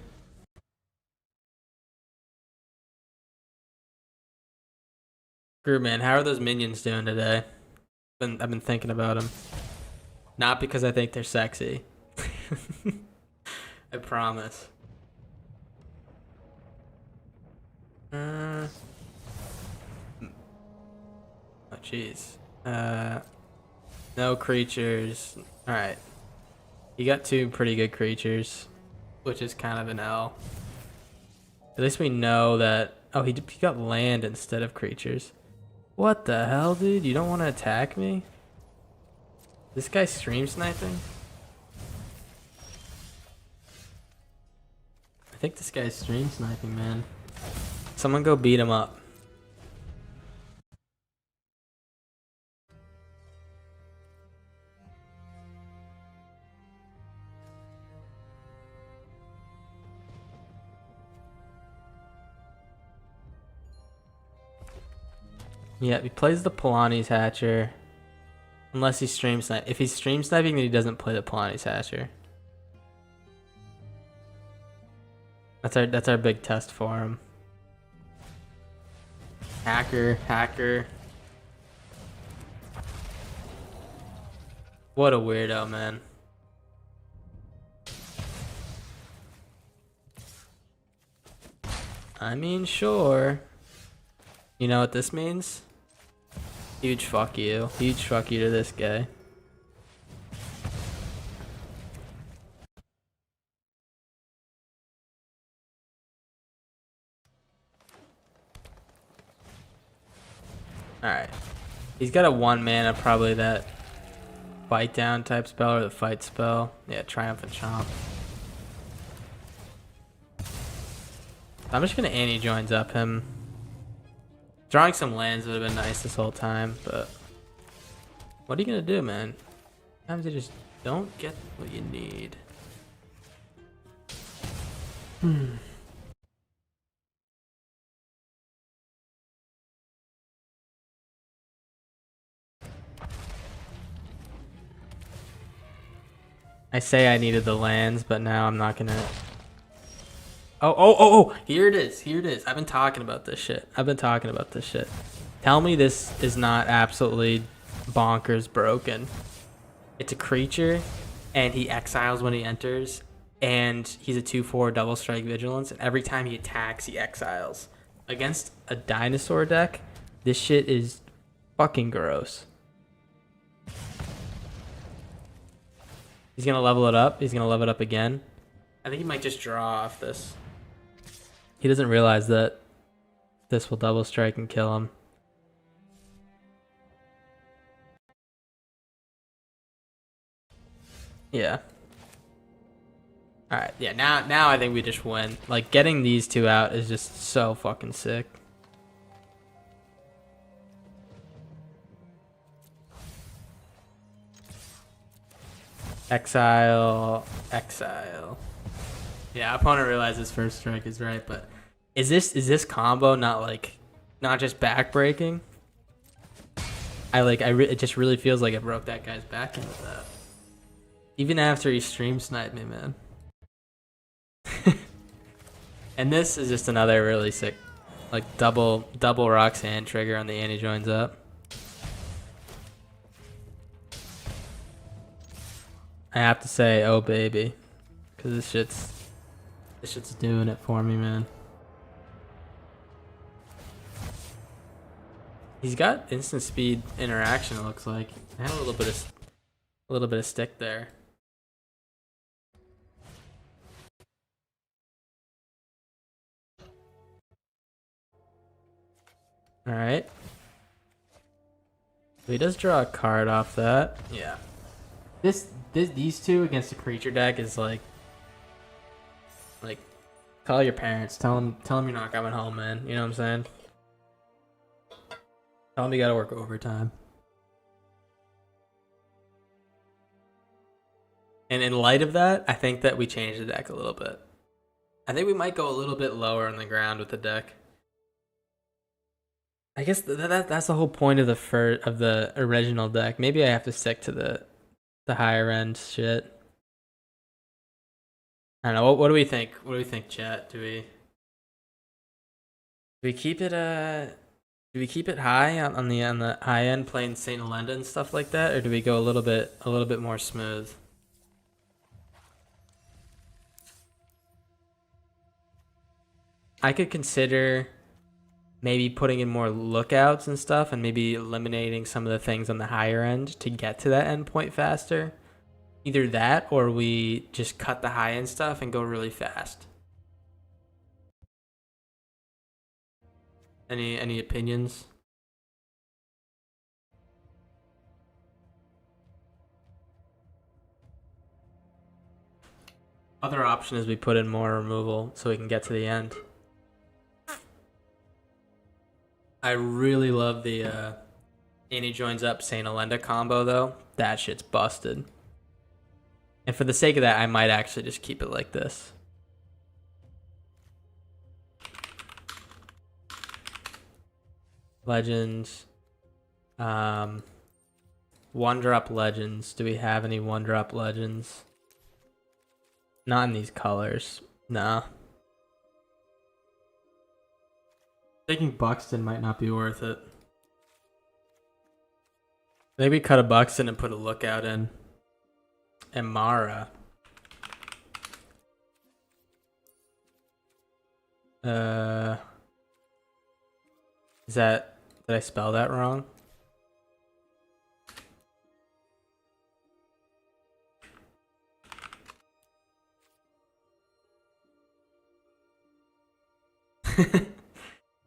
Group man, how are those minions doing today? I've been thinking about them. Not because I think they're sexy. I promise. Oh jeez. No creatures. All right. You got 2 pretty good creatures, which is kind of an L. At least we know that... Oh, he got land instead of creatures. What the hell, dude? You don't want to attack me? This guy's stream sniping? I think this guy's stream sniping, man. Someone go beat him up. Yeah, he plays the Polani's Hatcher. Unless he's stream sniping. If he's stream sniping, then he doesn't play the Polani's Hatcher. That's our big test for him. Hacker. What a weirdo, man. I mean, sure. You know what this means? Huge fuck you. Huge fuck you to this guy. Alright. He's got a 1 mana, probably that bite down type spell or the fight spell. Yeah, Triumphant Chomp. I'm just gonna anti-joins up him. Drawing some lands would have been nice this whole time, but what are you gonna do, man? Sometimes you just don't get what you need. I say I needed the lands, but now I'm not gonna. Oh, here it is. Here it is. I've been talking about this shit. Tell me this is not absolutely bonkers broken. It's a creature, and he exiles when he enters, and he's a 2/4 double strike vigilance, and every time he attacks, he exiles. Against a dinosaur deck, this shit is fucking gross. He's gonna level it up. He's gonna level it up again. I think he might just draw off this. He doesn't realize that this will double strike and kill him. Yeah. Alright, yeah, now I think we just win. Like, getting these two out is just so fucking sick. Exile. Yeah, opponent realizes first strike is right, but is this combo not just backbreaking? It just really feels like it broke that guy's back into that. Even after he stream sniped me, man. And this is just another really sick, like double Rock's hand trigger on the anti-joins up. I have to say, oh baby, because this shit's doing it for me, man. He's got instant speed interaction. It looks like I had a little bit of stick there. All right. So he does draw a card off that. Yeah. These two against a creature deck is like call your parents, tell them you're not coming home, man. You know what I'm saying? Tell them you gotta work overtime. And in light of that, I think that we changed the deck a little bit. I think we might go a little bit lower on the ground with the deck. I guess that's the whole point of the original deck. Maybe I have to stick to the higher end shit. I don't know. What do we think? What do we think, chat? Do we keep it high on the high end, playing Saint Elenda and stuff like that, or do we go a little bit more smooth? I could consider maybe putting in more lookouts and stuff, and maybe eliminating some of the things on the higher end to get to that end point faster. Either that, or we just cut the high end stuff and go really fast. Any opinions? Other option is we put in more removal so we can get to the end. I really love the anti-joins up Saint Elenda combo though. That shit's busted. And for the sake of that, I might actually just keep it like this. Legends. 1-drop legends. Do we have any 1-drop legends? Not in these colors. No. Taking Buxton might not be worth it. Maybe cut a Buxton and put a lookout in. And Mara. Did I spell that wrong?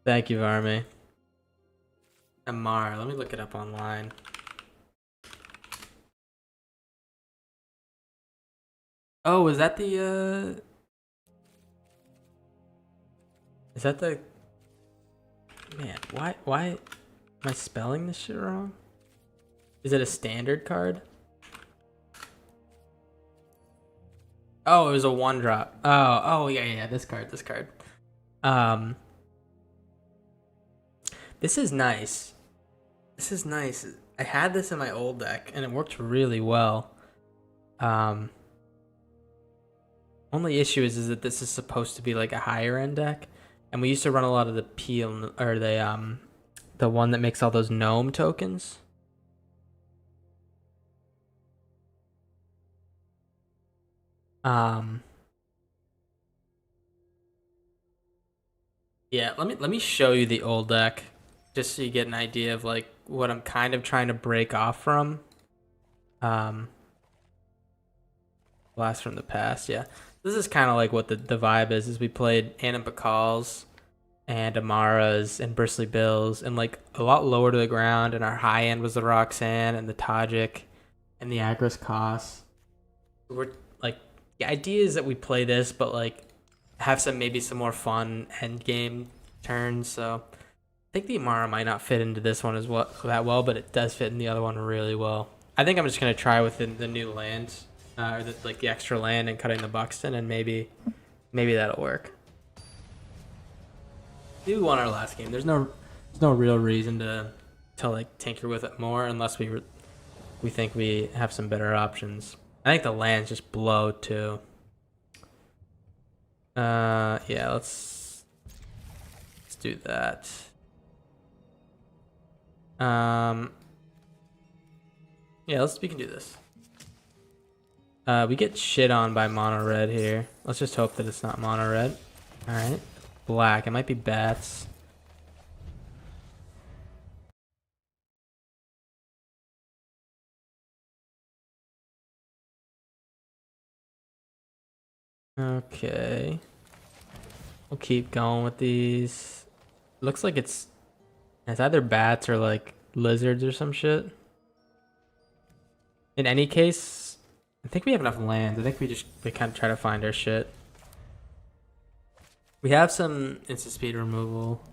Thank you, Varmy. Amar, let me look it up online. Oh, is that the is that the man, why am I spelling this shit wrong? Is it a standard card? Oh, it was a 1-drop. Oh yeah, this card. This is nice. This is nice. I had this in my old deck and it worked really well. Only issue is that this is supposed to be like a higher end deck, and we used to run a lot of the peel or the one that makes all those gnome tokens. Yeah, let me show you the old deck just so you get an idea of like what I'm kind of trying to break off from. Blast from the past, yeah. This is kind of like what the vibe is we played Anna Bacal's and Amara's and Bristly Bill's and like a lot lower to the ground, and our high end was the Roxanne and the Tajik and the Agris Koss. We're like, the idea is that we play this, but like have maybe some more fun end game turns. So I think the Amara might not fit into this one as well that well, but it does fit in the other one really well. I think I'm just gonna try with the new lands, or the extra land and cutting the Buxton, and maybe that'll work. We won our last game. There's no real reason to like tinker with it more unless we think we have some better options. I think the lands just blow too. Yeah, let's do that. Yeah, we can do this. We get shit on by mono red here. Let's just hope that it's not mono red. All right, black. It might be bats. Okay. We'll keep going with these. Looks like it's either bats or like lizards or some shit. In any case, I think we have enough lands. I think we kind of try to find our shit. We have some instant speed removal.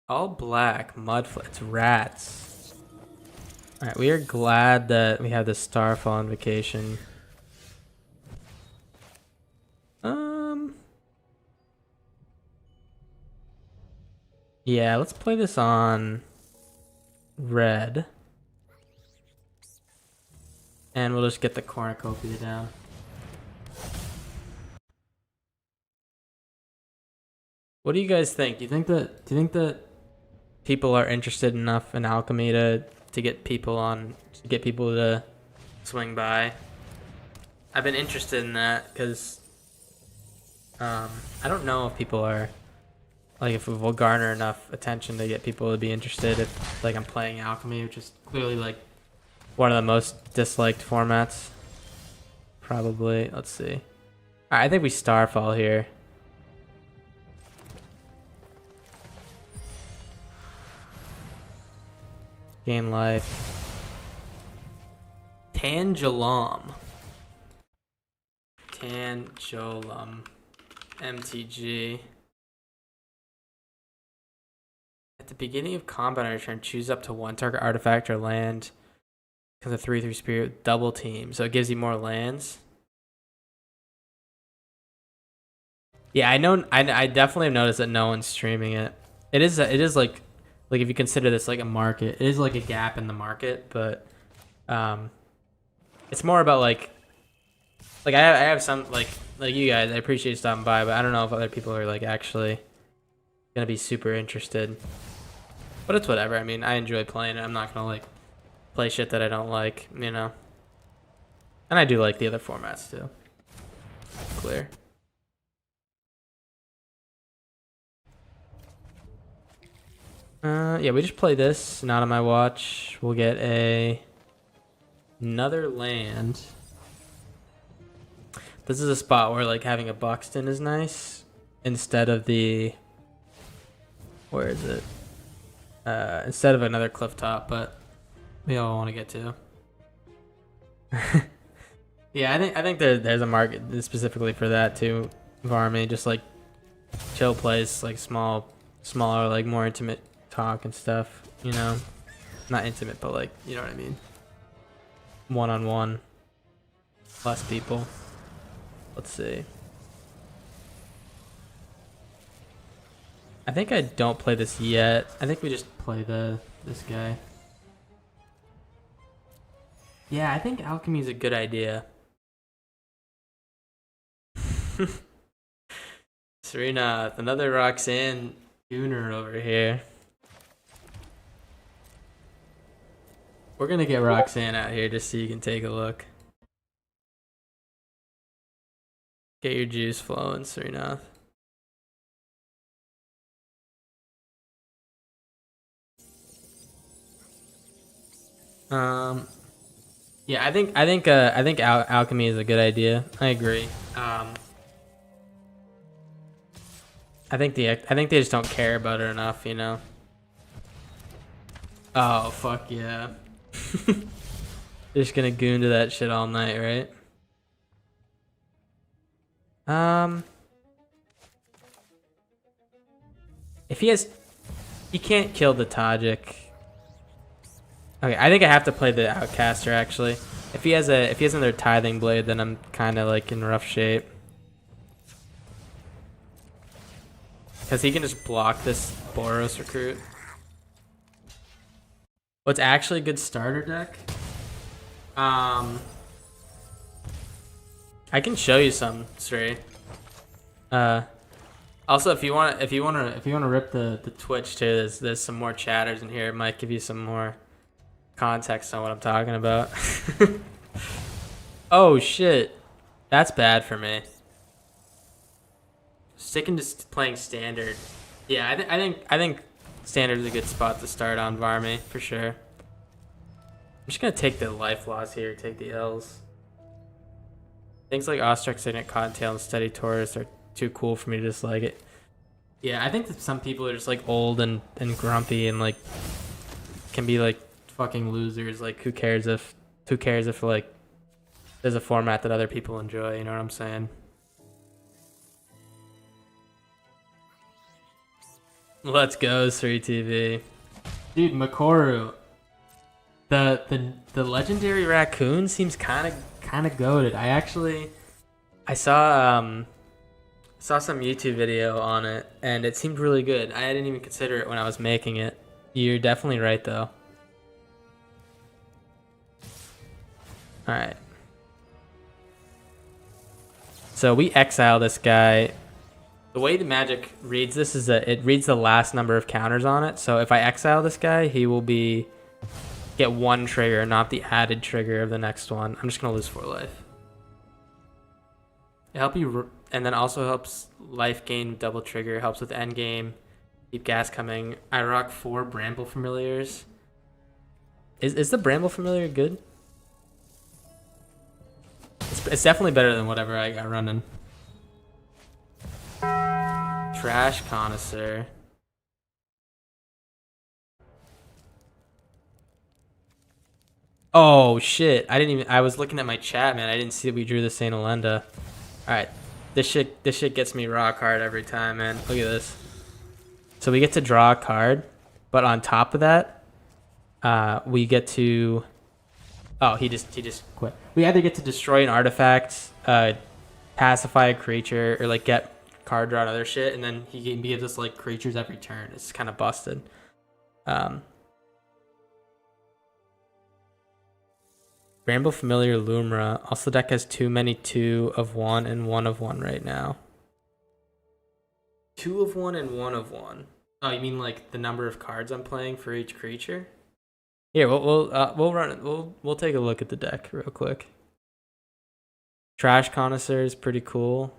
All black, mudflats, rats. Alright, we are glad that we have this Starfall Invocation. Yeah, let's play this on red. And we'll just get the cornucopia down. What do you guys think? Do you think that people are interested enough in alchemy to get people to swing by? I've been interested in that because I don't know if people are like, if we'll garner enough attention to get people to be interested if like I'm playing alchemy, which is clearly like one of the most disliked formats. Probably. Let's see. Alright, I think we Starfall here. Gain life. Tangelum. MTG. At the beginning of combat on your turn, choose up to one target artifact or land. Because a 3/3 spirit double team, so it gives you more lands. Yeah, I know. I definitely have noticed that no one's streaming it. It is like if you consider this like a market, it is like a gap in the market, but it's more about like I have some like you guys. I appreciate you stopping by, but I don't know if other people are like actually gonna be super interested. But it's whatever. I mean, I enjoy playing it. I'm not gonna like play shit that I don't like, you know. And I do like the other formats too. Clear. Yeah, we just play this, not on my watch. We'll get another land. This is a spot where like having a Buxton is nice. instead of the, where is it? Instead of another cliff top, but we all want to get to. Yeah, I think there's a market specifically for that too. Varmy, just like chill place, like smaller, like more intimate talk and stuff. You know, not intimate, but like you know what I mean. One-on-one, less people. Let's see. I think I don't play this yet. I think we just play this guy. Yeah, I think alchemy is a good idea. Serena, another Roxanne Gooner over here. We're gonna get Roxanne out here just so you can take a look. Get your juice flowing, Serena. Yeah, I think alchemy is a good idea. I agree. I think they just don't care about it enough, you know. Oh fuck yeah. They're just gonna goon to that shit all night, right? If he can't kill the Tajik. Okay, I think I have to play the Outcaster actually. If he has another Tithing Blade, then I'm kind of like in rough shape. Because he can just block this Boros recruit. What's actually a good starter deck? I can show you some, Sri. Also, if you want to rip the Twitch too, there's some more chatters in here. It might give you some more context on what I'm talking about. Oh shit, that's bad for me. Sticking to playing standard. Yeah, I think standard is a good spot to start on Varmy for sure. I'm just gonna take the life loss here, take the L's. Things like Ostrich Signet, Cottontail, and Steady Taurus are too cool for me to dislike it. Yeah, I think that some people are just like old and grumpy and like can be like fucking losers. Like who cares if like there's a format that other people enjoy, you know what I'm saying? Let's go, 3TV. Dude, Makoru. The legendary raccoon seems kind of goated. I saw some YouTube video on it and it seemed really good. I didn't even consider it when I was making it. You're definitely right though. All right. So we exile this guy. The way the Magic reads this is that it reads the last number of counters on it. So if I exile this guy, he will get one trigger, not the added trigger of the next one. I'm just gonna lose 4 life. It helps you, and then also helps life gain double trigger. Helps with end game. Keep gas coming. I rock 4 Bramble Familiars. Is the Bramble Familiar good? It's definitely better than whatever I got running. Trash Connoisseur. Oh shit! I was looking at my chat, man. I didn't see that we drew the Saint Elenda. All right, this shit gets me rock hard every time, man. Look at this. So we get to draw a card, but on top of that, we get to. Oh, he just quit. We either get to destroy an artifact, pacify a creature, or like get card draw and other shit, and then he gives us like creatures every turn. It's kind of busted. Bramble Familiar Lumra. Also, the deck has too many 2 of 1 and 1 of 1 right now. 2 of 1 and 1 of 1. Oh, you mean like the number of cards I'm playing for each creature? Here, we'll run it. We'll take a look at the deck real quick. Trash Connoisseur is pretty cool.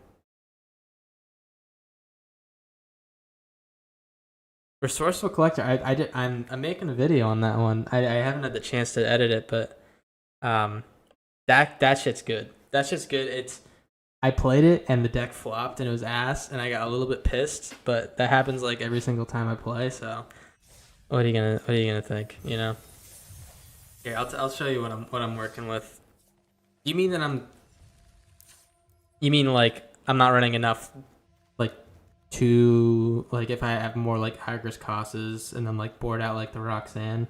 Resourceful Collector. I'm making a video on that one. I haven't had the chance to edit it, but that shit's good. That shit's good. I played it and the deck flopped and it was ass, and I got a little bit pissed. But that happens like every single time I play. So what are you gonna think? You know. Here, I'll show you what I'm working with. You mean that You mean like I'm not running enough, like to like if I have more like Hygris Cosses and then like board out like the Roxanne.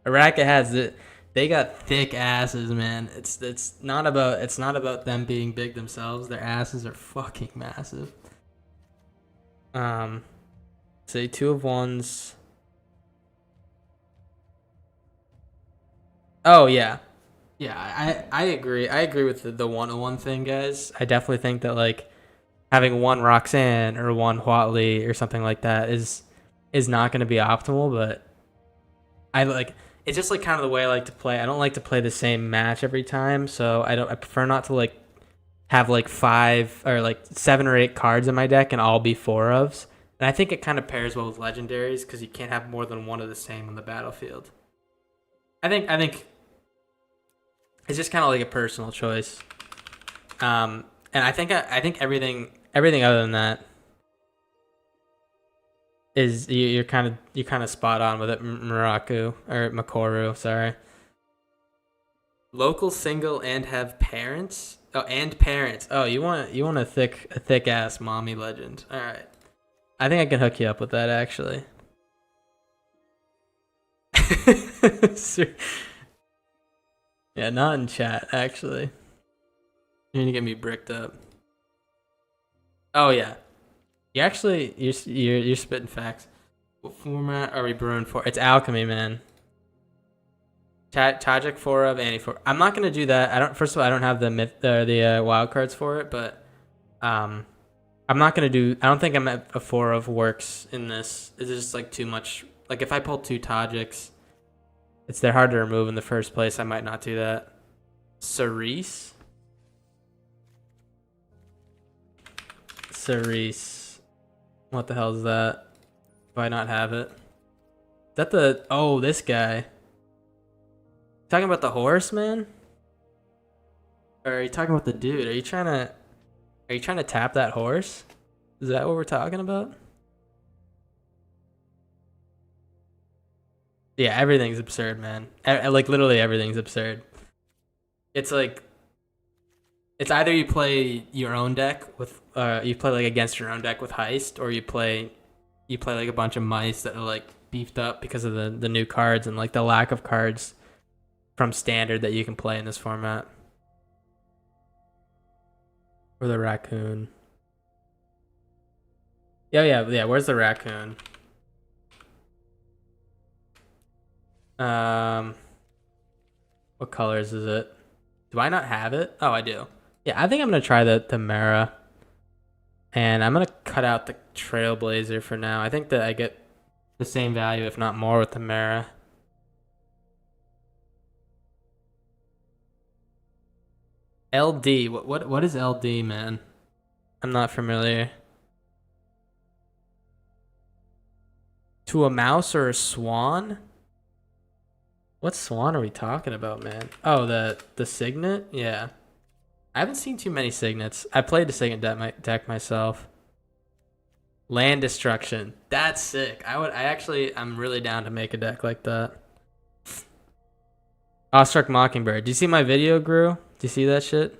Araka has it. They got thick asses, man. It's not about them being big themselves. Their asses are fucking massive. Say 2 of 1s. Oh yeah. Yeah, I agree. I agree with the 101 thing, guys. I definitely think that like having one Roxanne or one Huatley or something like that is not going to be optimal, but I like it's just like kind of the way I like to play. I don't like to play the same match every time, so I prefer not to like have like 5 or like 7 or 8 cards in my deck and all be 4 ofs. And I think it kind of pairs well with legendaries because you can't have more than one of the same on the battlefield. I think it's just kind of like a personal choice. And I think everything other than that is you're kind of spot on with it, Makoru, sorry. Local single and have parents. Oh, and parents. Oh, you want a thick ass mommy legend. All right. I think I can hook you up with that actually. Yeah, not in chat actually. You're gonna get me bricked up. Oh yeah. You're spitting facts. What format are we brewing for? It's alchemy, man. Tajik 4 of Annie 4. I'm not gonna do that. I don't. First of all, I don't have the wild cards for it, but I'm not gonna do. I don't think I'm at a 4 of works in this. It's just like too much. Like if I pull 2 Tajiks, they're hard to remove in the first place. I might not do that. Cerise. What the hell is that? Do I not have it? Is that the... Oh, this guy. Talking about the horse, man? Or are you talking about the dude? Are you trying to tap that horse? Is that what we're talking about? Yeah, everything's absurd, man. Like, literally everything's absurd. It's like... It's either you play your own deck with... you play, like, against your own deck with Heist, or you play like a bunch of mice that are, like, beefed up because of the new cards and, like, the lack of cards from Standard that you can play in this format. Or the raccoon. Yeah, where's the raccoon? What colors is it? Do I not have it? Oh, I do. Yeah, I think I'm gonna try the Mara. And I'm gonna cut out the Trailblazer for now. I think that I get the same value, if not more, with the Mara. LD. What is LD, man? I'm not familiar. To a mouse or a swan? What swan are we talking about, man? Oh, the Signet? Yeah. I haven't seen too many Signets. I played the Signet deck myself. Land Destruction. That's sick. I'm really down to make a deck like that. Awestruck Mockingbird. Do you see my video, Gru? Do you see that shit?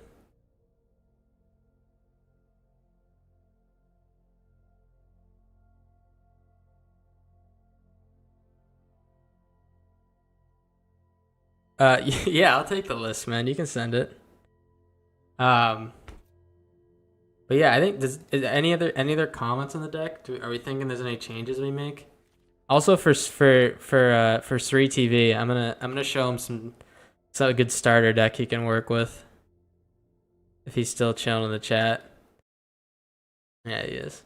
Yeah, I'll take the list, man. You can send it. But yeah, I think is any other comments on the deck? Are we thinking there's any changes we make? Also for Sri TV, I'm gonna show him some good starter deck he can work with. If he's still chilling in the chat. Yeah, he is.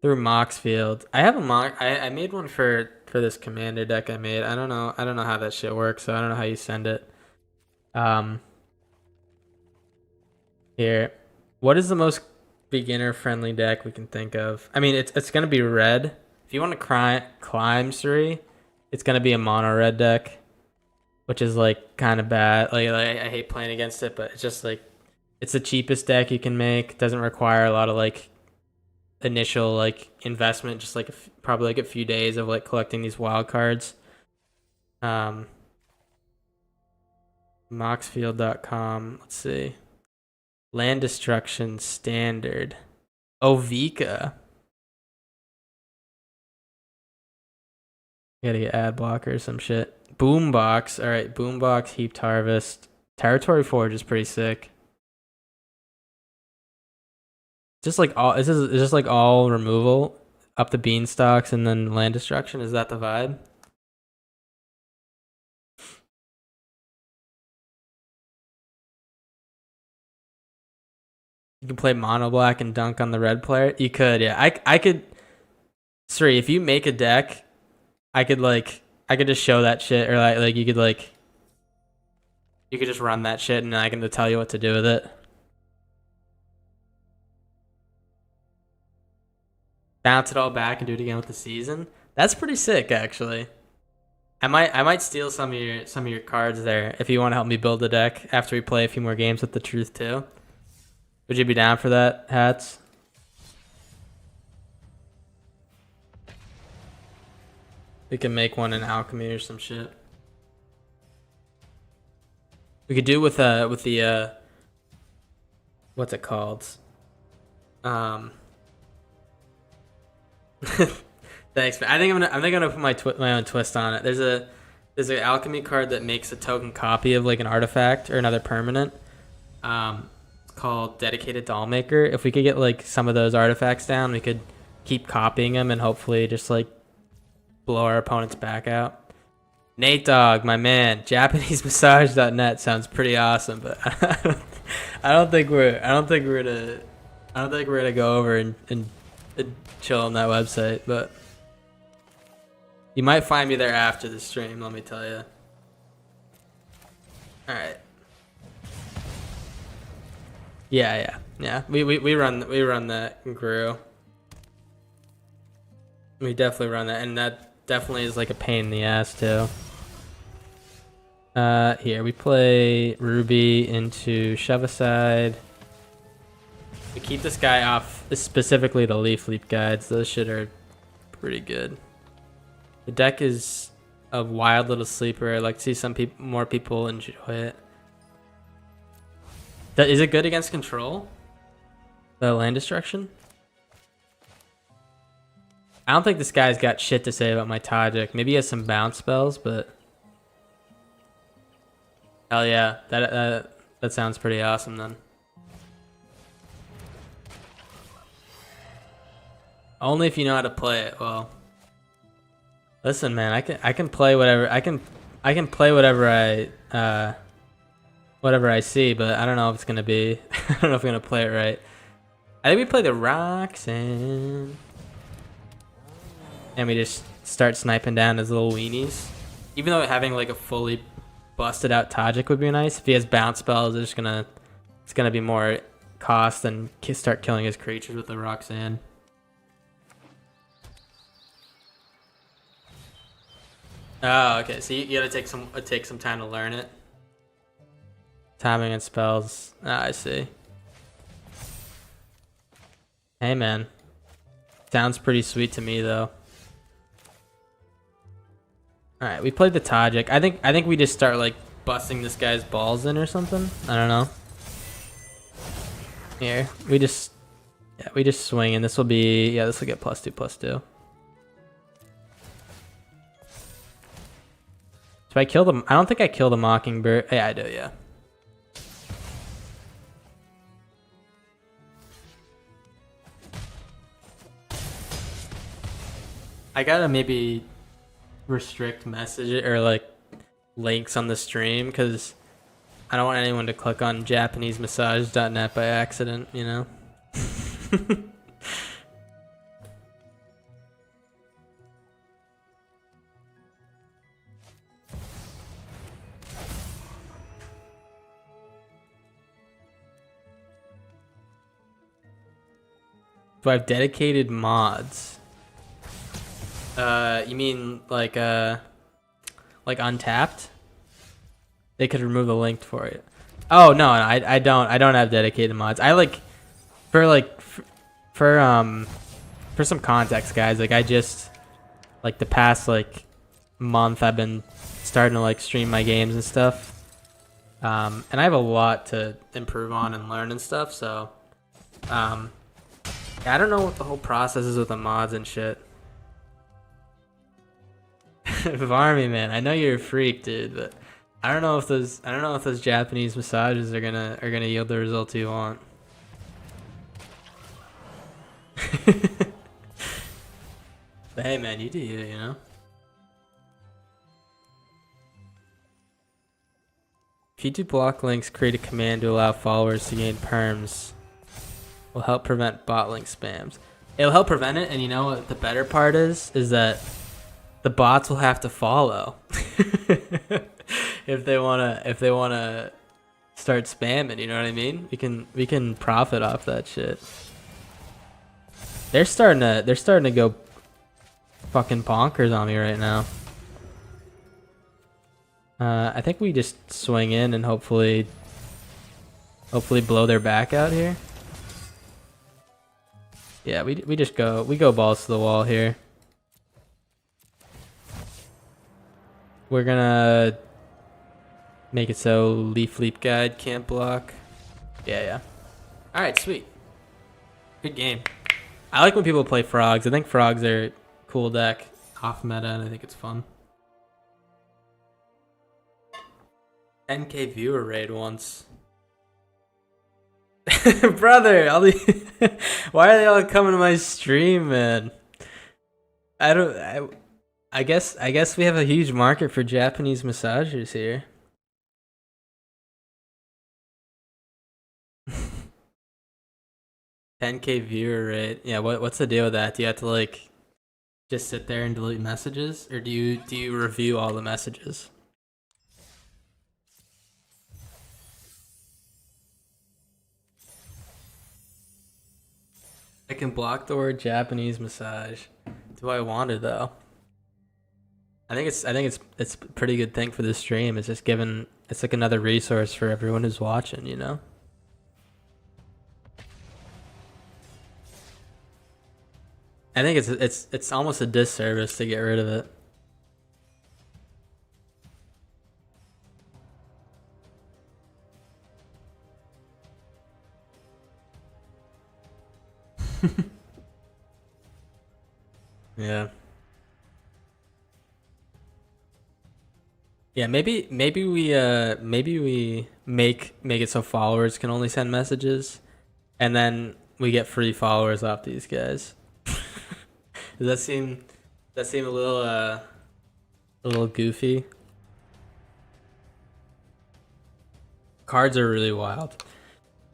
Through Moxfield. I have a mock. I made one for this commander deck I made. I don't know how that shit works, so I don't know how you send it. Here. What is the most beginner friendly deck we can think of? I mean, it's gonna be red. If you want to climb 3, it's gonna be a mono red deck, which is like kind of bad. Like I hate playing against it, but it's just like it's the cheapest deck you can make. Doesn't require a lot of like initial like investment. Just like probably like a few days of like collecting these wild cards. Moxfield.com. Let's see. Land destruction standard. Oh, Vika. Gotta get ad blocker or some shit. Boombox. All right, Boombox, Heaped Harvest. Territory Forge is pretty sick. Just like all, is just like all removal up the beanstalks and then land destruction. Is that the vibe? You can play mono black and dunk on the red player. You could, yeah. I could. Sorry, if you make a deck, I could just show that shit, or like you could just run that shit, and I can tell you what to do with it. Bounce it all back and do it again with the season. That's pretty sick, actually. I might steal some of your cards there if you want to help me build the deck after we play a few more games with the Truth too. Would you be down for that, Hats? We can make one in alchemy or some shit. We could do with the what's it called? Thanks, man. I think I'm gonna put my own twist on it. There's an alchemy card that makes a token copy of like an artifact or another permanent. It's called Dedicated Dollmaker. If we could get like some of those artifacts down, we could keep copying them and hopefully just like blow our opponent's back out. Nate Dogg, my man, JapaneseMassage.net sounds pretty awesome, but I don't think we're gonna go over and chill on that website, but you might find me there after the stream, let me tell you. All right. Yeah. We run that in Guru. We definitely run that, and that definitely is like a pain in the ass too. Here we play Ruby into Shove Aside. We keep this guy off, specifically the Leaf Leap guides. Those shit are pretty good. The deck is a wild little sleeper. I like to see more people enjoy it. Is it good against control? The land destruction? I don't think this guy's got shit to say about my Tajik. Maybe he has some bounce spells, but hell yeah, that sounds pretty awesome then. Only if you know how to play it well. Listen, man, I can play whatever I play whatever I see, but I don't know if it's gonna be. I don't know if I'm gonna play it right. I think we play the Roxanne, and we just start sniping down his little weenies. Even though having like a fully busted out Tajik would be nice. If he has bounce spells, it's gonna be more cost than start killing his creatures with the Roxanne. Oh, okay. So you gotta take some time to learn it. Timing and spells. Ah, I see. Hey, man. Sounds pretty sweet to me, though. All right, we played the Tajik. I think we just start like busting this guy's balls in or something. I don't know. Here, we just swing, and this will get +2/+2. Do I kill them? I don't think I killed a Mockingbird. Yeah, I do, yeah. I gotta maybe restrict message or like links on the stream because I don't want anyone to click on JapaneseMassage.net by accident, you know? Do I have dedicated mods? You mean like untapped? They could remove the link for it. Oh no, I don't have dedicated mods. I like for some context, guys. Like I just like the past like month I've been starting to like stream my games and stuff. And I have a lot to improve on and learn and stuff. So yeah, I don't know what the whole process is with the mods and shit. Varmy man, I know you're a freak, dude, but I don't know if those Japanese massages are gonna yield the results you want. But hey man, you do you know? If you do block links, create a command to allow followers to gain perms. Will help prevent bot link spams. It'll help prevent it, and you know what the better part is that the bots will have to follow if they wanna start spamming. You know what I mean? We can profit off that shit. They're starting to go fucking bonkers on me right now. I think we just swing in and hopefully blow their back out here. Yeah, we go balls to the wall here. We're gonna make it so Leaf Leap Guide can't block. Yeah. All right, sweet. Good game. I like when people play frogs. I think frogs are a cool deck off meta, and I think it's fun. 10K viewer raid once. Brother, why are they all coming to my stream, man? I guess we have a huge market for Japanese massagers here. $10K viewer rate. Yeah, what's the deal with that? Do you have to like just sit there and delete messages, or do you review all the messages? I can block the word Japanese massage. Do I want it though? I think it's a pretty good thing for this stream. It's just it's like another resource for everyone who's watching, you know? I think it's almost a disservice to get rid of it. Yeah. Yeah, maybe we make it so followers can only send messages, and then we get free followers off these guys. Does that seem a little goofy? Cards are really wild.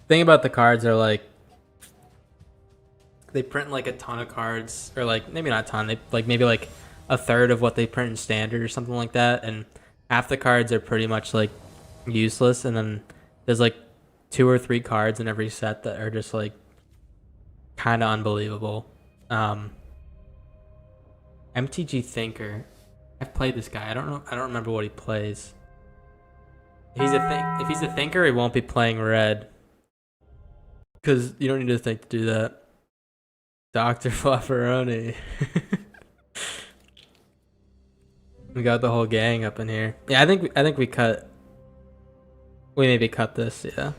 Thing about the cards are like they print like a ton of cards, or like maybe not a ton, they like maybe like a third of what they print in standard or something like that, and half the cards are pretty much like useless, and then there's like 2 or 3 cards in every set that are just like kind of unbelievable. MTG Thinker. I've played this guy. I don't remember what he plays. If he's a thinker, he won't be playing red. Because you don't need to think to do that. Dr. Flufferoni. We got the whole gang up in here. Yeah, I think we maybe cut this, yeah.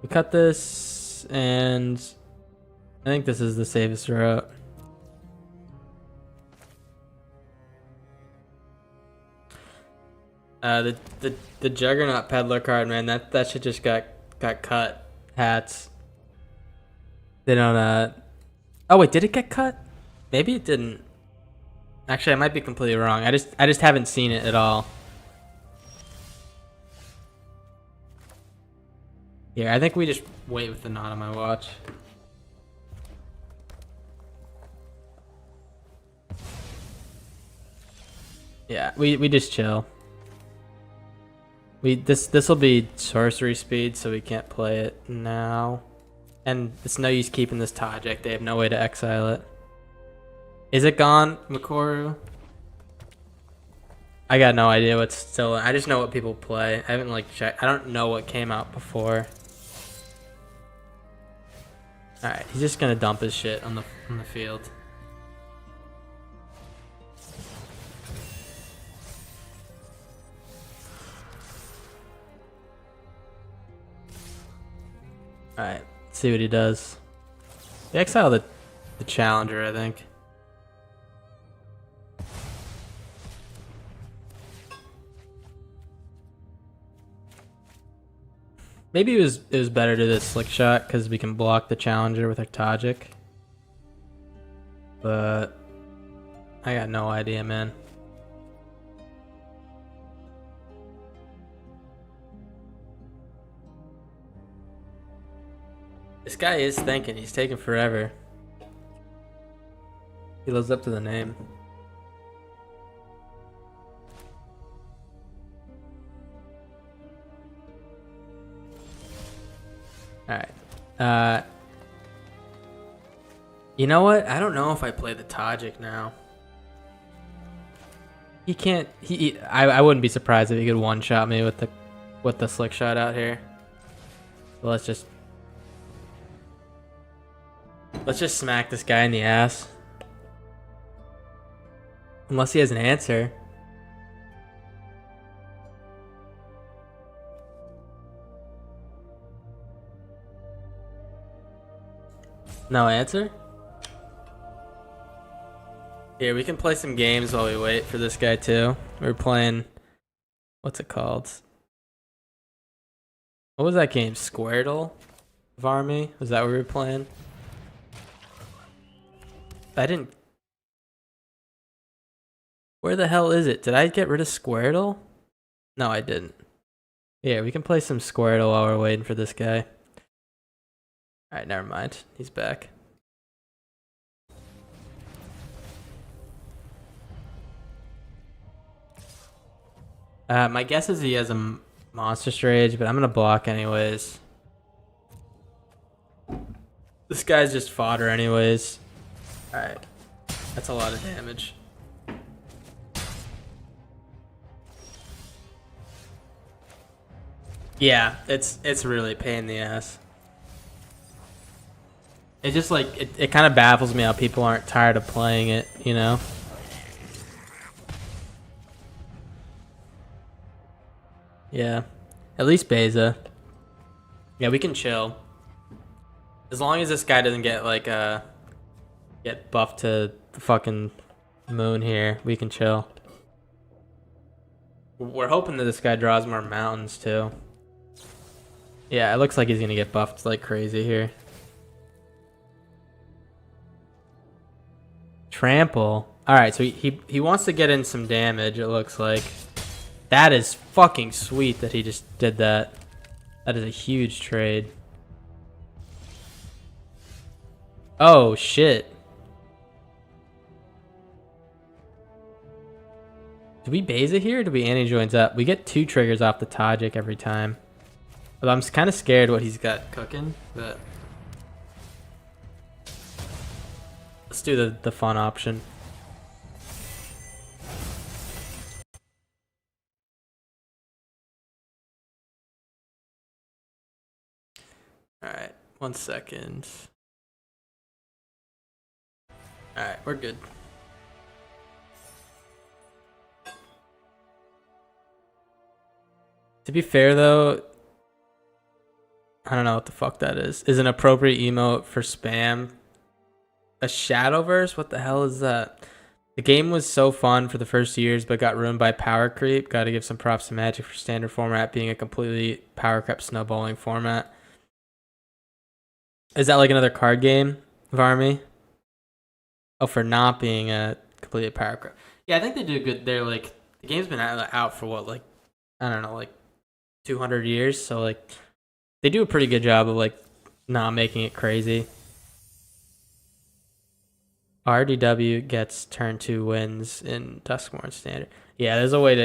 We cut this, and I think this is the safest route. The Juggernaut Peddler card, man, that shit just got cut. Hats. They don't oh wait, did it get cut? Maybe it didn't. Actually, I might be completely wrong. I just haven't seen it at all. Yeah, I think we just wait with the knot on my watch. Yeah, we just chill. This will be sorcery speed, so we can't play it now. And it's no use keeping this Tajik. They have no way to exile it. Is it gone, Makoru? I got no idea what's still. I just know what people play. I haven't like checked. I don't know what came out before. All right, he's just gonna dump his shit on the field. All right, let's see what he does. They exile the challenger, I think. Maybe it was better to this slick shot because we can block the challenger with our Tajik. But I got no idea, man. This guy is thinking. He's taking forever. He lives up to the name. Alright. You know what? I don't know if I play the Tajik now. He can't. I wouldn't be surprised if he could one-shot me with the slick shot out here. So let's just smack this guy in the ass. Unless he has an answer. No answer? Here, we can play some games while we wait for this guy too. We're playing, what's it called? What was that game? Squirtle? Varmy? Was that what we were playing? I didn't. Where the hell is it? Did I get rid of Squirtle? No, I didn't. Yeah, we can play some Squirtle while we're waiting for this guy. Alright, never mind. He's back. My guess is he has a monster rage, but I'm gonna block anyways. This guy's just fodder anyways. Alright. That's a lot of damage. Yeah, it's really a pain in the ass. It just like it kind of baffles me how people aren't tired of playing it, you know? Yeah. At least Beza. Yeah, we can chill. As long as this guy doesn't get like get buffed to the fucking moon here, we can chill. We're hoping that this guy draws more mountains too. Yeah, it looks like he's gonna get buffed like crazy here. Trample. Alright, so he wants to get in some damage, it looks like. That is fucking sweet that he just did that. That is a huge trade. Oh, shit. Do we Beza here or do we anti-joins up? We get 2 triggers off the Tajik every time. But I'm kind of scared what he's got cooking, but... Let's do the fun option. Alright, 1 second. Alright, we're good. To be fair though, I don't know what the fuck that is. Is an appropriate emote for spam a Shadowverse? What the hell is that? The game was so fun for the first years, but got ruined by power creep. Got to give some props to Magic for standard format being a completely power creep snowballing format. Is that like another card game, Varmy? Oh, for not being a completely power creep. Yeah, I think they do good. They're like, the game's been out for what, like, I don't know, like 200 years. So like, they do a pretty good job of like not making it crazy. RDW gets turn 2 wins in Duskmoore standard. Yeah, there's a way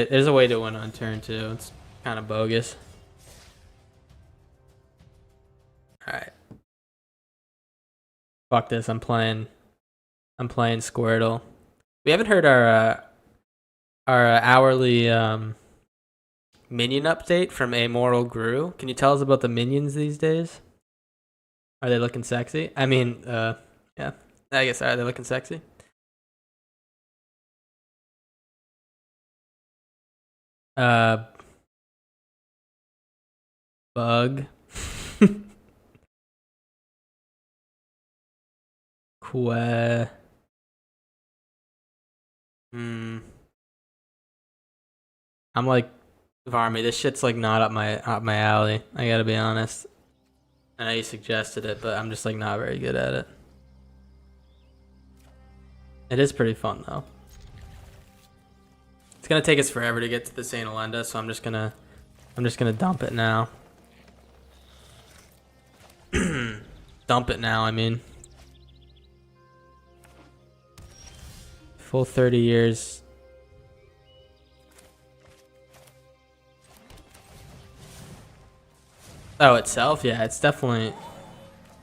to win on turn 2. It's kind of bogus. All right. Fuck this. I'm playing Squirtle. We haven't heard our hourly minion update from Amoral Gru. Can you tell us about the minions these days? Are they looking sexy? I mean, yeah. I guess are they looking sexy? Uh, Bug. Que. Hmm. I'm like Varmy. This shit's like not up my alley. I gotta be honest. I know you suggested it, but I'm just like not very good at it. It is pretty fun though. It's gonna take us forever to get to the Saint Elenda, so I'm just gonna dump it now. Dump it now, I mean. Full 30 years. Oh, itself? Yeah, it's definitely...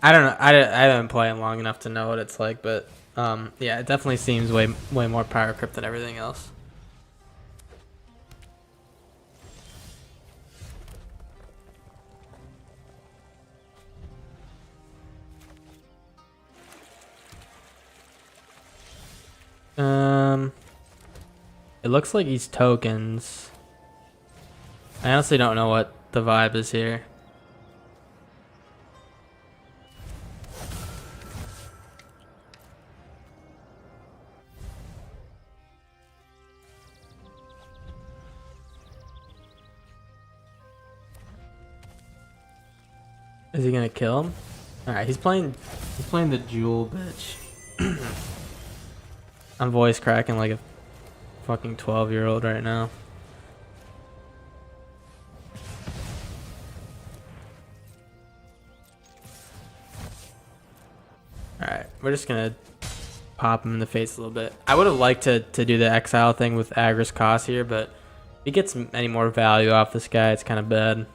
I don't know. I haven't played playing long enough to know what it's like, but yeah, it definitely seems way more power creep than everything else. It looks like he's tokens. I honestly don't know what the vibe is here. Is he gonna kill him? All right, he's playing the jewel, bitch. I'm voice cracking like a fucking 12-year-old right now. All right, we're just gonna pop him in the face a little bit. I would have liked to do the exile thing with Agris Koss here, but if he gets any more value off this guy, it's kind of bad.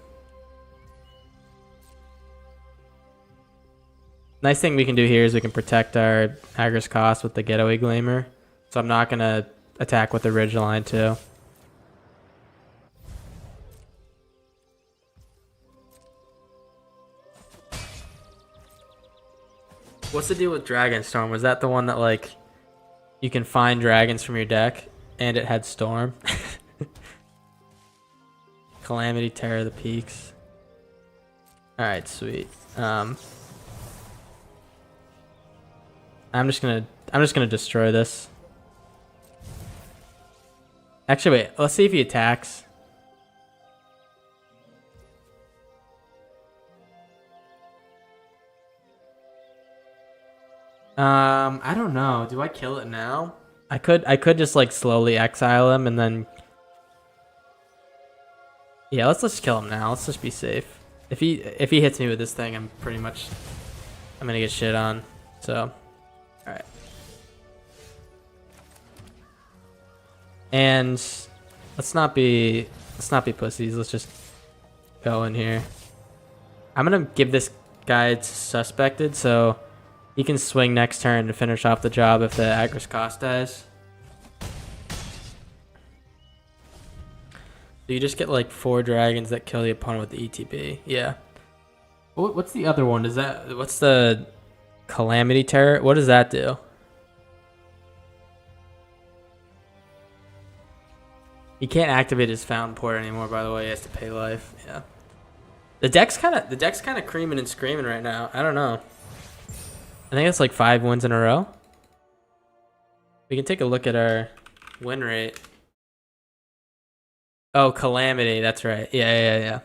Nice thing we can do here is we can protect our Agris Koss with the Getaway Glamour. So I'm not going to attack with the Ridgeline too. What's the deal with Dragonstorm? Was that the one that like you can find dragons from your deck and it had Storm? Calamity, Terror of the Peaks. Alright, sweet. I'm just gonna destroy this. Actually, wait. Let's see if he attacks. I don't know. Do I kill it now? I could just like slowly exile him and then. Yeah, let's just kill him now. Let's just be safe. If he hits me with this thing, I'm gonna get shit on. So, all right. And let's not be pussies. Let's just go in here. I'm gonna give this guy suspected, so he can swing next turn to finish off the job if the Agris Koss dies. So you just get like 4 dragons that kill the opponent with the ETB. Yeah. What's the other one? What's the Calamity Terror? What does that do? He can't activate his Fountain Port anymore, by the way. He has to pay life. Yeah. The deck's kind of creaming and screaming right now. I don't know. I think it's like 5 wins in a row. We can take a look at our win rate. Oh, Calamity. That's right. Yeah.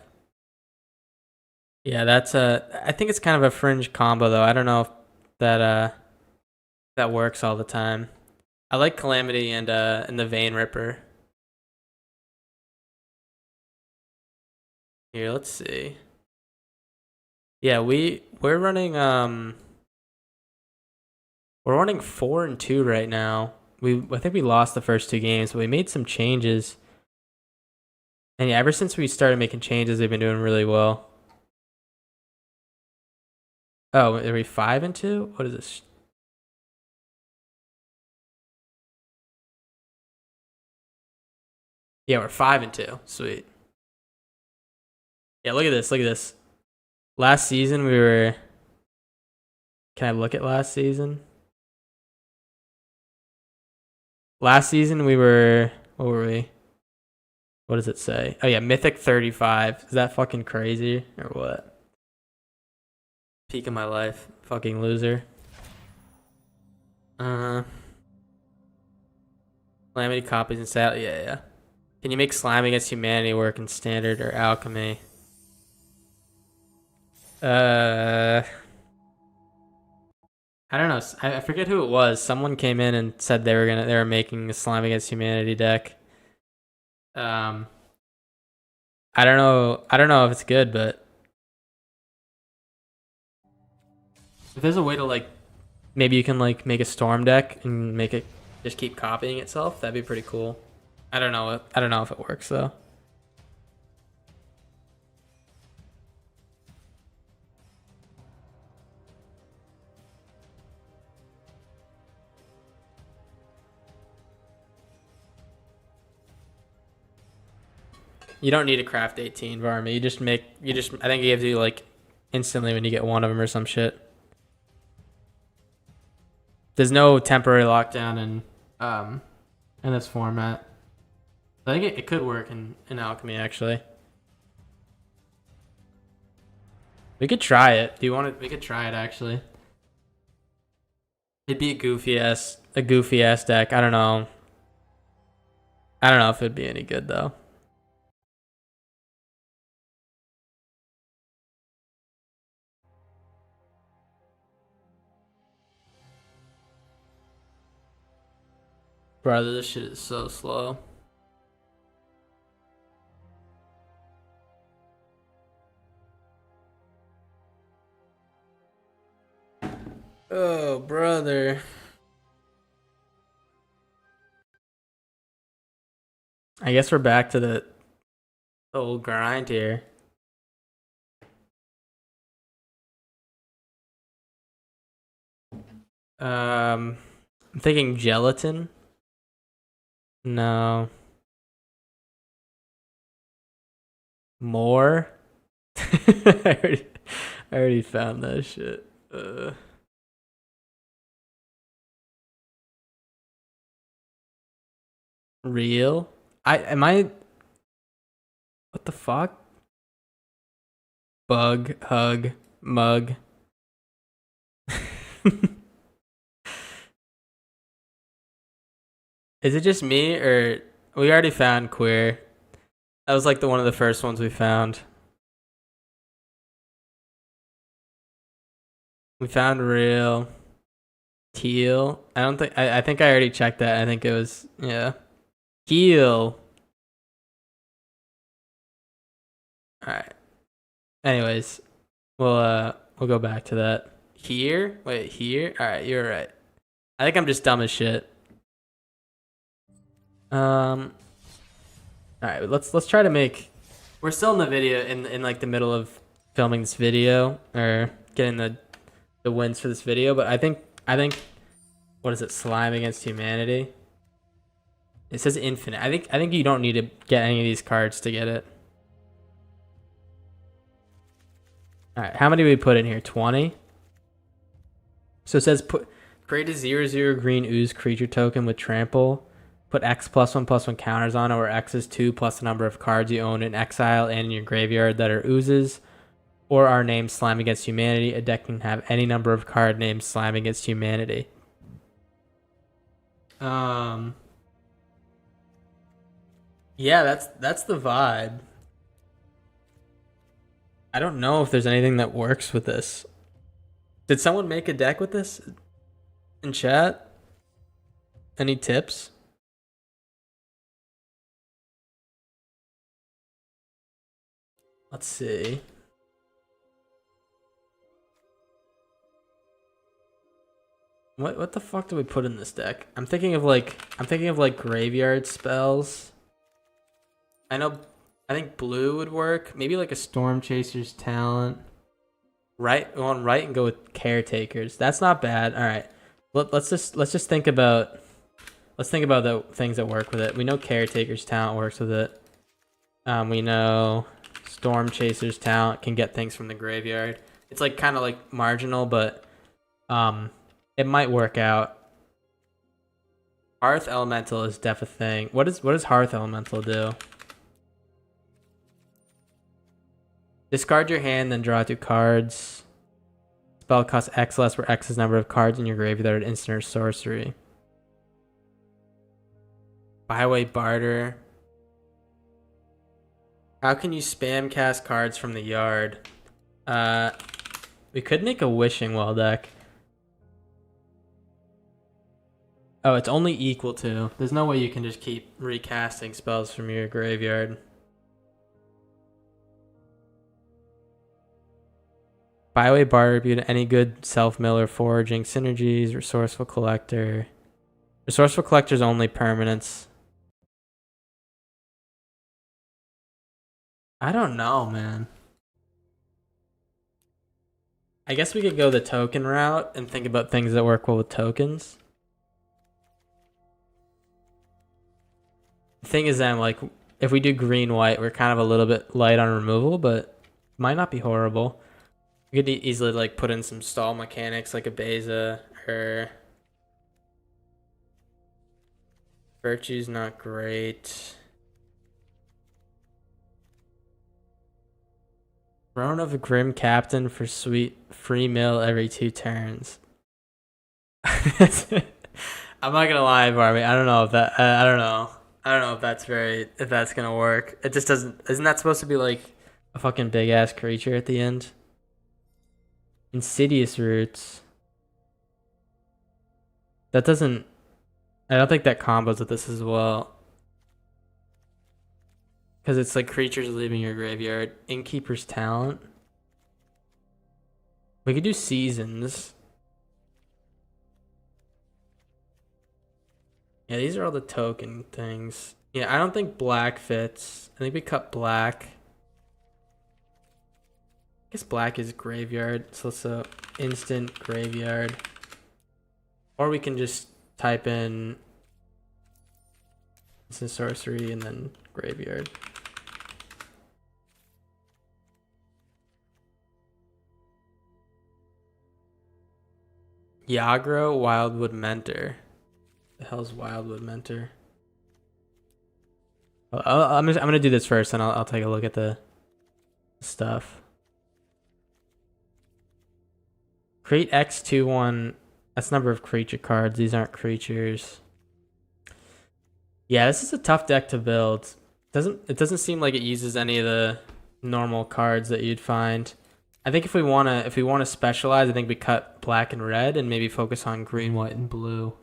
Yeah, that's I think it's kind of a fringe combo though. I don't know if that works all the time. I like Calamity and the Vein Ripper. Here, let's see. Yeah, we're running 4-2 right now. I think we lost the first 2 games, but we made some changes. And yeah, ever since we started making changes, they've been doing really well. Oh, are we 5-2? What is this? Yeah, we're 5-2. Sweet. Yeah, look at this. Look at this. Last season we were. Can I look at last season? Last season we were. What were we? What does it say? Oh yeah, Mythic 35. Is that fucking crazy or what? Peak of my life. Fucking loser. Calamity copies and sat. Yeah, yeah. Can you make Slime Against Humanity work in Standard or Alchemy? I don't know. I forget who it was. Someone came in and said they were making a Slime Against Humanity deck. I don't know. I don't know if it's good, but if there's a way to like, maybe you can like make a Storm deck and make it just keep copying itself. That'd be pretty cool. I don't know. I don't know if it works though. You don't need to craft 18 Varmy. I think it gives you like instantly when you get one of them or some shit. There's no temporary lockdown in this format. I think it could work in Alchemy actually. We could try it. Do you want it? We could try it actually. It'd be a goofy ass deck. I don't know. I don't know if it'd be any good though. Brother, this shit is so slow. Oh, brother. I guess we're back to the old grind here. I'm thinking gelatin. No. More? I already found that shit. Real? What the fuck? Bug, hug, mug. Is it just me or we already found queer? That was like one of the first ones we found. We found real. Teal. I think I already checked that. I think it was yeah. Heal. Alright. Anyways, we'll go back to that. Here? Wait, here? Alright, you're right. I think I'm just dumb as shit. Alright, let's try to make we're still in the video in like the middle of filming this video or getting the wins for this video, but I think what is it? Slime Against Humanity. It says infinite. I think you don't need to get any of these cards to get it. All right, how many do we put in here? 20. So it says create a 0/0 green ooze creature token with trample. Put X +1/+1 counters on it, where X is 2 plus the number of cards you own in exile and in your graveyard that are oozes, or are named Slime Against Humanity. A deck can have any number of card named Slime Against Humanity. Yeah, that's the vibe. I don't know if there's anything that works with this. Did someone make a deck with this in chat? Any tips? Let's see. What the fuck do we put in this deck? I'm thinking of like graveyard spells. I think blue would work. Maybe like a Storm Chaser's Talent. Right, we want right and go with caretakers. That's not bad. All right, let's just think about the things that work with it. We know caretakers talent works with it. We know storm chasers talent can get things from the graveyard. It's like kind of like marginal, but it might work out. Hearth Elemental is def a thing. What does Hearth Elemental do? Discard your hand, then draw 2 cards. Spell costs X less, where X is number of cards in your graveyard, instant or sorcery. Byway Barter. How can you spam cast cards from the yard? We could make a Wishing Well deck. Oh, it's only equal to. There's no way you can just keep recasting spells from your graveyard. Byway Barter, due to any good self-mill or foraging synergies. Resourceful Collector. Resourceful Collector's only permanence. I don't know, man. I guess we could go the token route and think about things that work well with tokens. The thing is then, like, if we do green-white, we're kind of a little bit light on removal, but might not be horrible. We could easily, like, put in some stall mechanics, like a Beza, or... Virtue's not great. Throne of a Grim Captain for sweet free mill every 2 turns. I'm not gonna lie, Barbie. I don't know if that. I don't know. I don't know if that's gonna work. It just doesn't. Isn't that supposed to be like a fucking big ass creature at the end? Insidious Roots. That doesn't. I don't think that combos with this as well. Because it's like creatures leaving your graveyard. Innkeeper's Talent. We could do Seasons. Yeah, these are all the token things. Yeah, I don't think black fits. I think we cut black. I guess black is graveyard. So let's instant graveyard. Or we can just type in instant sorcery and then graveyard. Yagro Wildwood Mentor. The hell's Wildwood Mentor? I'm gonna do this first, and I'll take a look at the stuff. Create X21. That's number of creature cards. These aren't creatures. Yeah, this is a tough deck to build. It doesn't seem like it uses any of the normal cards that you'd find. I think if we wanna specialize, I think we cut black and red and maybe focus on green, white, and blue.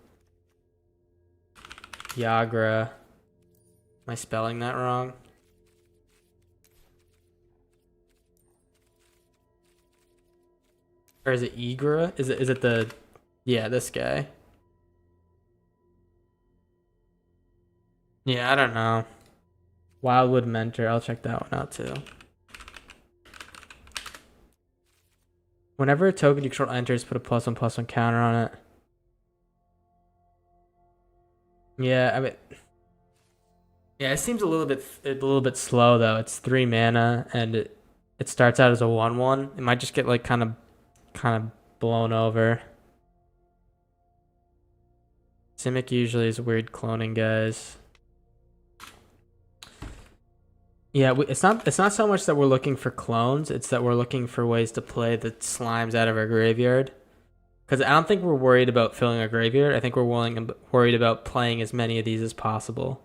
Yagra. Am I spelling that wrong? Or is it Igra? Is it the... Yeah, this guy. Yeah, I don't know. Wildwood Mentor. I'll check that one out too. Whenever a token you control enters, put a +1/+1 counter on it. Yeah, I mean... Yeah, it seems a little bit slow though. It's 3 mana and it starts out as a 1/1. It might just get like kind of blown over. Simic usually is weird cloning guys. Yeah, it's not so much that we're looking for clones, it's that we're looking for ways to play the slimes out of our graveyard. Because I don't think we're worried about filling our graveyard. I think we're worried about playing as many of these as possible.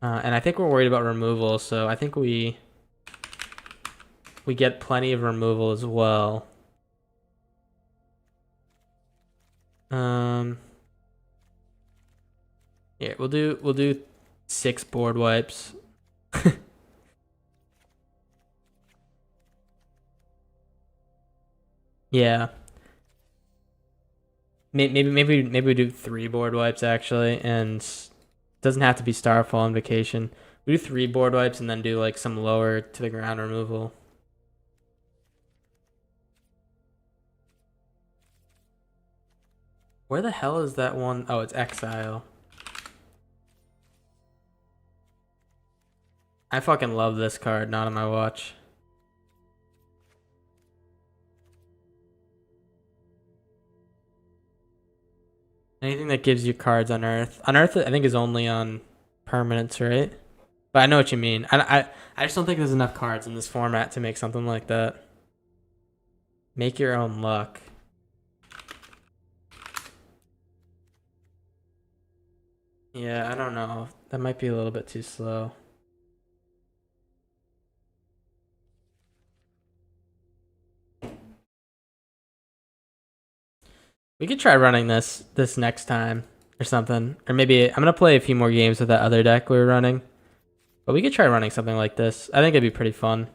And I think we're worried about removal, so I think we get plenty of removal as well. Yeah, we'll do 6 board wipes. Yeah. Maybe we do 3 board wipes actually, and doesn't have to be Starfall Invocation. We do 3 board wipes and then do like some lower to the ground removal. Where the hell is that one? Oh, it's Exile. I fucking love this card, not on my watch. Anything that gives you cards on Earth. On Earth, I think, is only on permanents, right? But I know what you mean. I just don't think there's enough cards in this format to make something like that. Make your own luck. Yeah, I don't know. That might be a little bit too slow. We could try running this next time or something. Or maybe I'm going to play a few more games with that other deck we were running. But we could try running something like this. I think it'd be pretty fun.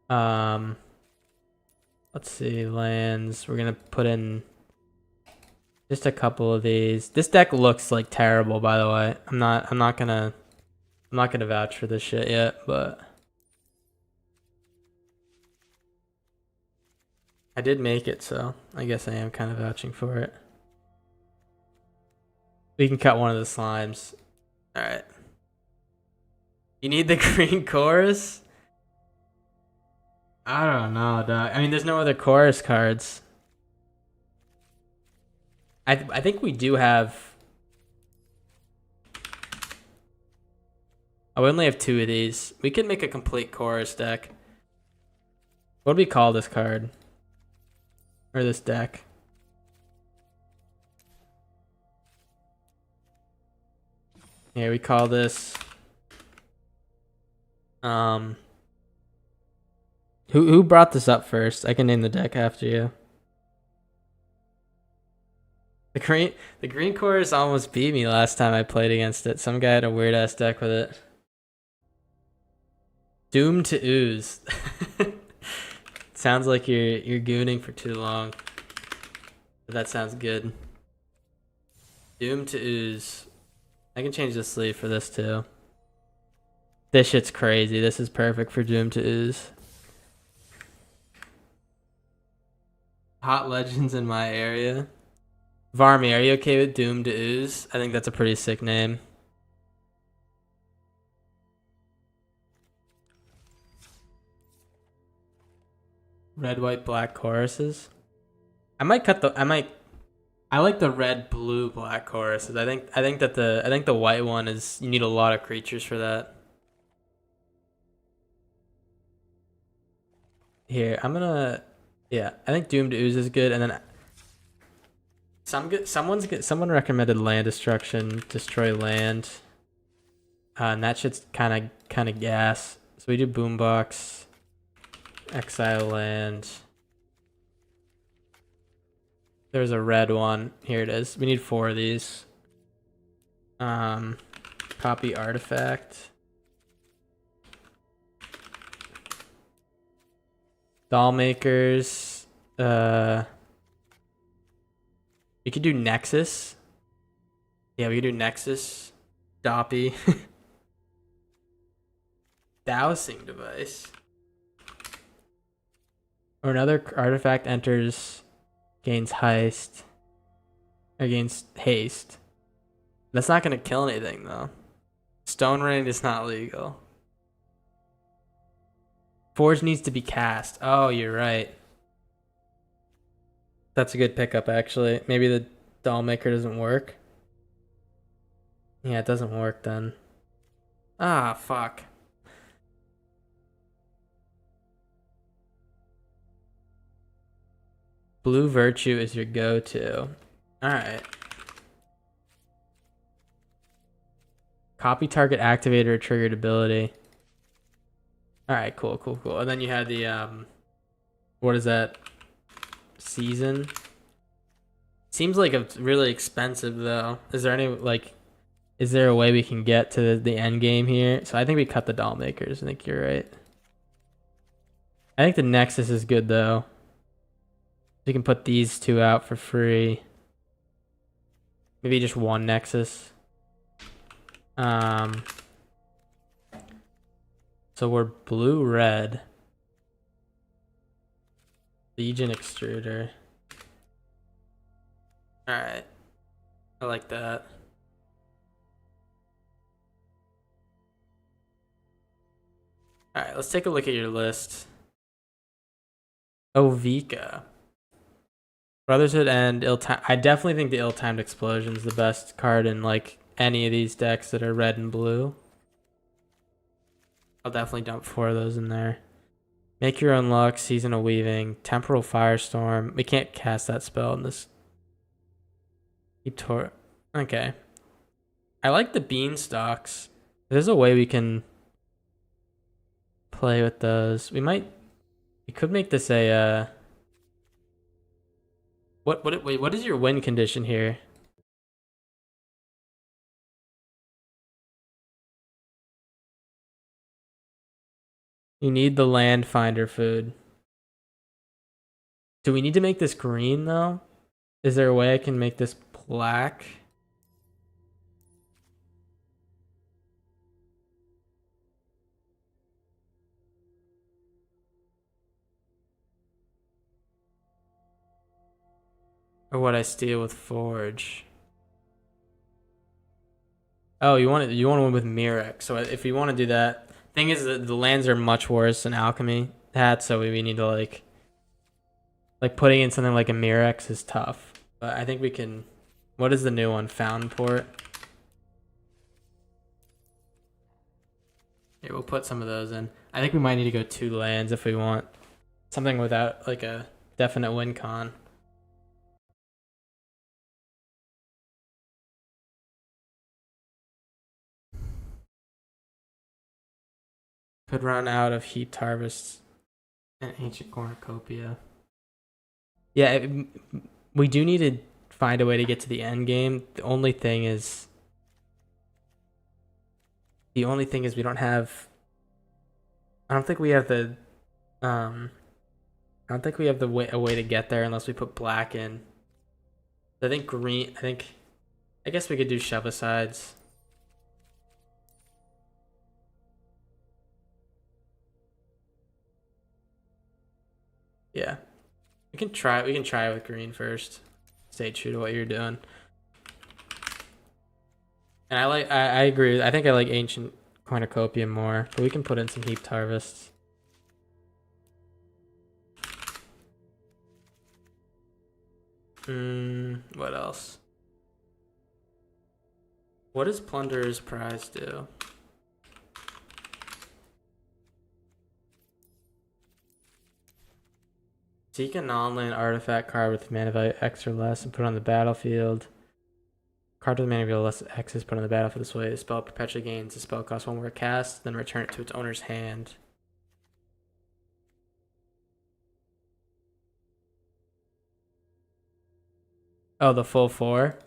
Let's see, lands. We're going to put in just a couple of these. This deck looks like terrible, by the way. I'm not gonna vouch for this shit yet, but I did make it, so I guess I am kind of vouching for it. We can cut one of the slimes. All right. You need the green chorus? I don't know, dog. I mean, there's no other chorus cards. I think we do have. Oh, we only have 2 of these. We could make a complete chorus deck. What do we call this card? Or this deck? Yeah, we call this. Who brought this up first? I can name the deck after you. The green chorus almost beat me last time I played against it. Some guy had a weird ass deck with it. Doomed to Ooze. Sounds like you're gooning for too long. But that sounds good. Doomed to Ooze. I can change the sleeve for this too. This shit's crazy. This is perfect for Doomed to Ooze. Hot legends in my area. Varmy, are you okay with Doomed to Ooze? I think that's a pretty sick name. Red, white, black choruses. I like the red, blue, black choruses. I think the white one is, you need a lot of creatures for that. Here, yeah, I think Doomed to Ooze is good, and then someone recommended land destruction, destroy land. And that shit's kind of gas. So we do Boombox, exile land. There's a red one. Here it is. We need 4 of these. Copy artifact. Doll makers. We could do Nexus. Yeah, we could do Nexus. Doppy. Dowsing device. Or another artifact enters, gains heist, or gains haste. That's not gonna kill anything though. Stone Rain is not legal. Forge needs to be cast. Oh, you're right. That's a good pickup, actually. Maybe the doll maker doesn't work. Yeah, it doesn't work then. Ah, fuck. Blue Virtue is your go-to. Alright. Copy target activator or triggered ability. Alright, cool. And then you had the, what is that? Season? Seems like it's really expensive, though. Is there a way we can get to the end game here? So I think we cut the doll makers. I think you're right. I think the Nexus is good, though. We can put these 2 out for free. Maybe just 1 Nexus. So we're blue-red. Legion Extruder. All right. I like that. All right, let's take a look at your list. Ovika. Brotherhood and ill-time. I definitely think the ill-timed explosion is the best card in like any of these decks that are red and blue. I'll definitely dump 4 of those in there. Make your own luck, seasonal weaving, temporal firestorm. We can't cast that spell in this. Okay. I like the beanstalks. There's a way we can play with those. We could make this a wait, what is your win condition here? You need the land finder food. Do we need to make this green though? Is there a way I can make this black? Or what I steal with Forge? Oh, you want to win with Mirek. So if you want to do that, thing is that the lands are much worse than Alchemy had, so we need to like putting in something like a Mirex is tough. But I think we can. What is the new one? Fountainport. Here, we'll put some of those in. I think we might need to go 2 lands if we want something without like a definite win con. Could run out of Heaped Harvests and Ancient Cornucopia. Yeah, we do need to find a way to get to the end game. The only thing is we don't have. I don't think we have the. I don't think we have a way to get there unless we put black in. I think green. I guess we could do shove-asides. Yeah, we can try. We can try with green first. Stay true to what you're doing. And I agree. I think I like Ancient Cornucopia more, but we can put in some Heaped Harvests. What else? What does Plunderer's Prize do? Seek a non-land artifact card with mana value X or less and put it on the battlefield. Card with mana value less X is put on the battlefield this way. The spell perpetually gains. The spell costs 1 more cast, then return it to its owner's hand. Oh, the full 4?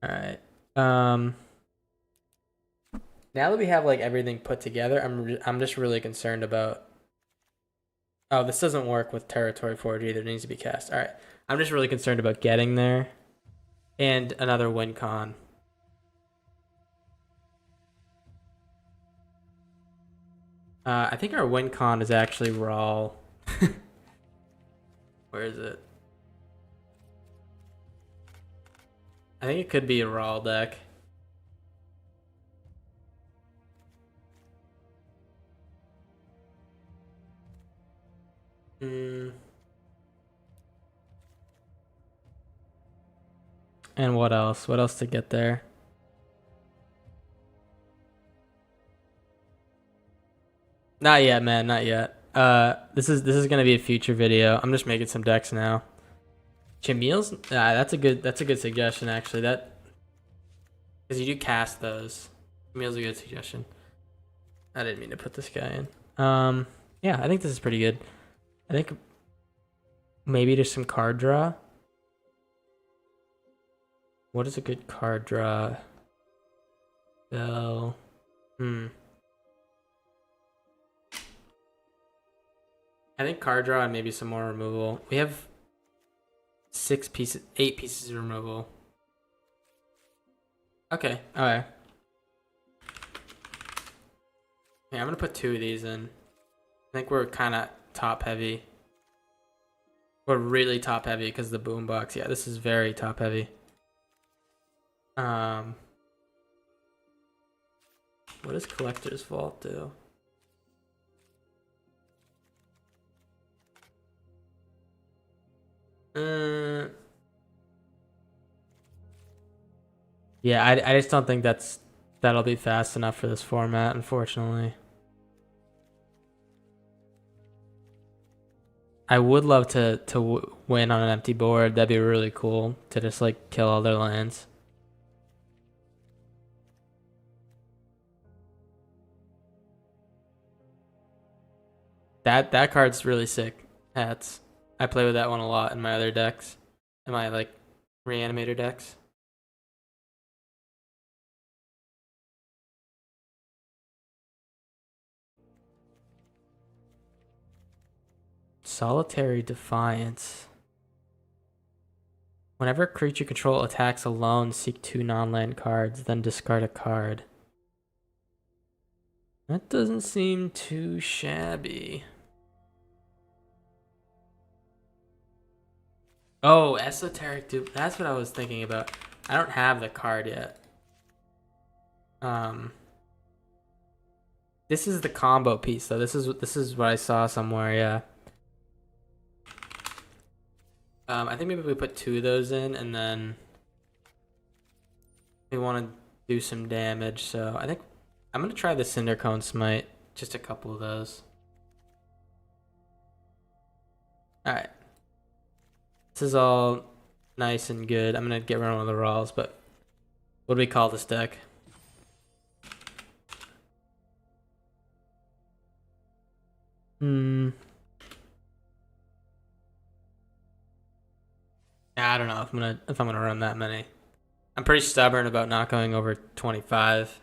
Alright. Now that we have like everything put together, I'm just really concerned about. Oh, this doesn't work with Territory Forge either. It needs to be cast. All right. I'm just really concerned about getting there. And another win con. I think our win con is actually Raw. Where is it? I think it could be a Raw deck. And what else? What else to get there? Not yet, man. Not yet. This is gonna be a future video. I'm just making some decks now. Chimils? That's a good suggestion actually. That because you do cast those. Chimil's a good suggestion. I didn't mean to put this guy in. Yeah, I think this is pretty good. I think maybe there's some card draw. What is a good card draw? Bell. I think card draw and maybe some more removal. We have 8 pieces of removal. Okay, alright. Yeah, I'm gonna put 2 of these in. I think we're kind of top heavy. We're really top heavy because the boombox. Yeah, this is very top heavy. What does Collector's Vault do? Yeah, I just don't think that'll be fast enough for this format, unfortunately. I would love to win on an empty board. That'd be really cool to just like kill all their lands. That card's really sick. Hats. I play with that one a lot in my other decks. In my like reanimator decks. Solitary Defiance. Whenever a creature control attacks alone, seek 2 non-land cards, then discard a card. That doesn't seem too shabby. Oh, Esoteric Dupe. That's what I was thinking about. I don't have the card yet. This is the combo piece though. This is what I saw somewhere, yeah. I think maybe we put 2 of those in and then we want to do some damage. So I think I'm going to try the Cinder Cone Smite. Just a couple of those. Alright. This is all nice and good. I'm going to get rid of one of the Rawls, but what do we call this deck? I don't know if I'm gonna run that many. I'm pretty stubborn about not going over 25.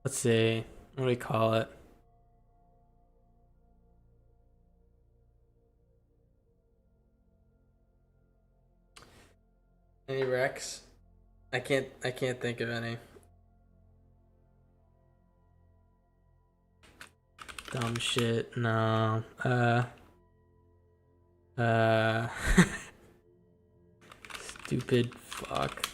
Let's see. What do we call it? Any Rex? I can't think of any. Dumb shit. No. Stupid fuck.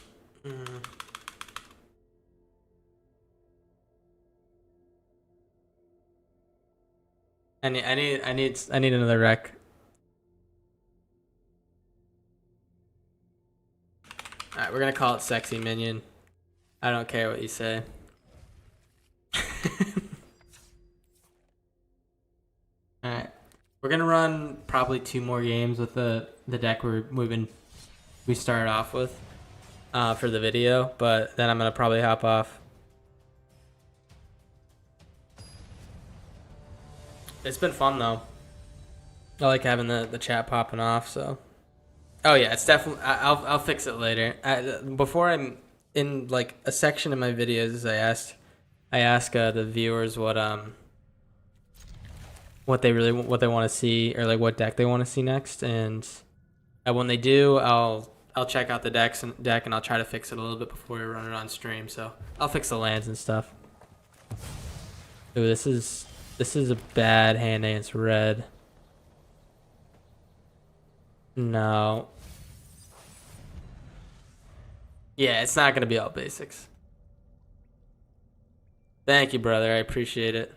I need another rec. Alright, we're gonna call it Sexy Minion. I don't care what you say. Alright. We're gonna run probably 2 more games with the deck we started off with for the video, but then I'm gonna probably hop off. It's been fun though. I like having the chat popping off, so. Oh yeah, it's definitely. I'll fix it later. Before I'm in like a section of my videos, I ask the viewers what they want to see, or like what deck they want to see next, and when they do, I'll check out the deck and I'll try to fix it a little bit before we run it on stream. So I'll fix the lands and stuff. Ooh, this is a bad hand against red. No. Yeah, it's not gonna be all basics. Thank you, brother. I appreciate it.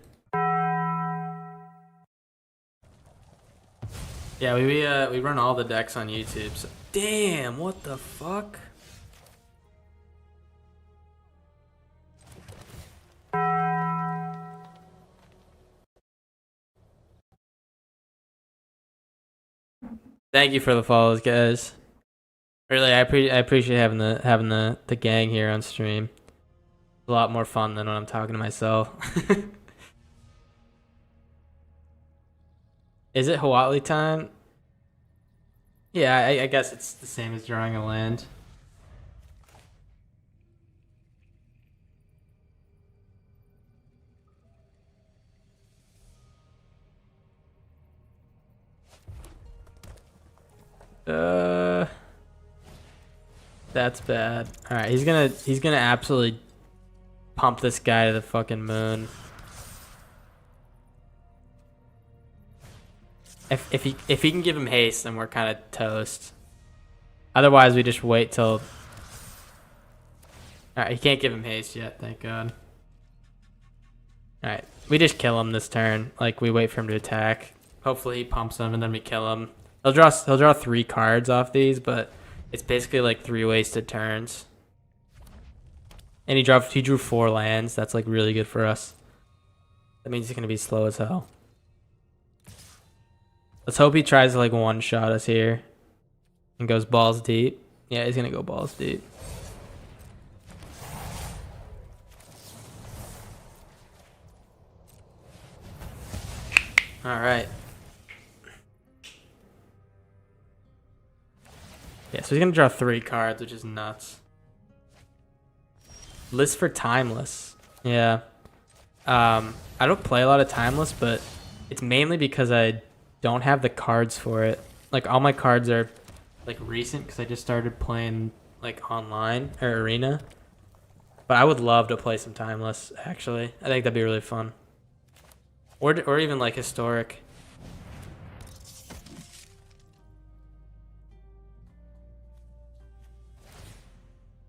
Yeah, we run all the decks on YouTube. So. Damn, what the fuck? Thank you for the follows, guys. Really, I appreciate having the gang here on stream. It's a lot more fun than when I'm talking to myself. Is it Huatli time? Yeah, I guess it's the same as drawing a land. That's bad. All right, he's gonna absolutely pump this guy to the fucking moon. If he can give him haste, then we're kind of toast. Otherwise, we just wait till. All right, he can't give him haste yet. Thank God. All right, we just kill him this turn. Like we wait for him to attack. Hopefully he pumps him and then we kill him. He'll draw 3 cards off these, but it's basically like 3 wasted turns. And he drew 4 lands. That's like really good for us. That means he's gonna be slow as hell. Let's hope he tries to like one-shot us here and goes balls deep. Yeah, he's gonna go balls deep. All right. Yeah, so he's gonna draw 3 cards, which is nuts. List for Timeless. Yeah. I don't play a lot of Timeless, but it's mainly because I don't have the cards for it. Like all my cards are like recent because I just started playing like online or Arena. But I would love to play some Timeless, actually. I think that'd be really fun. Or even like Historic.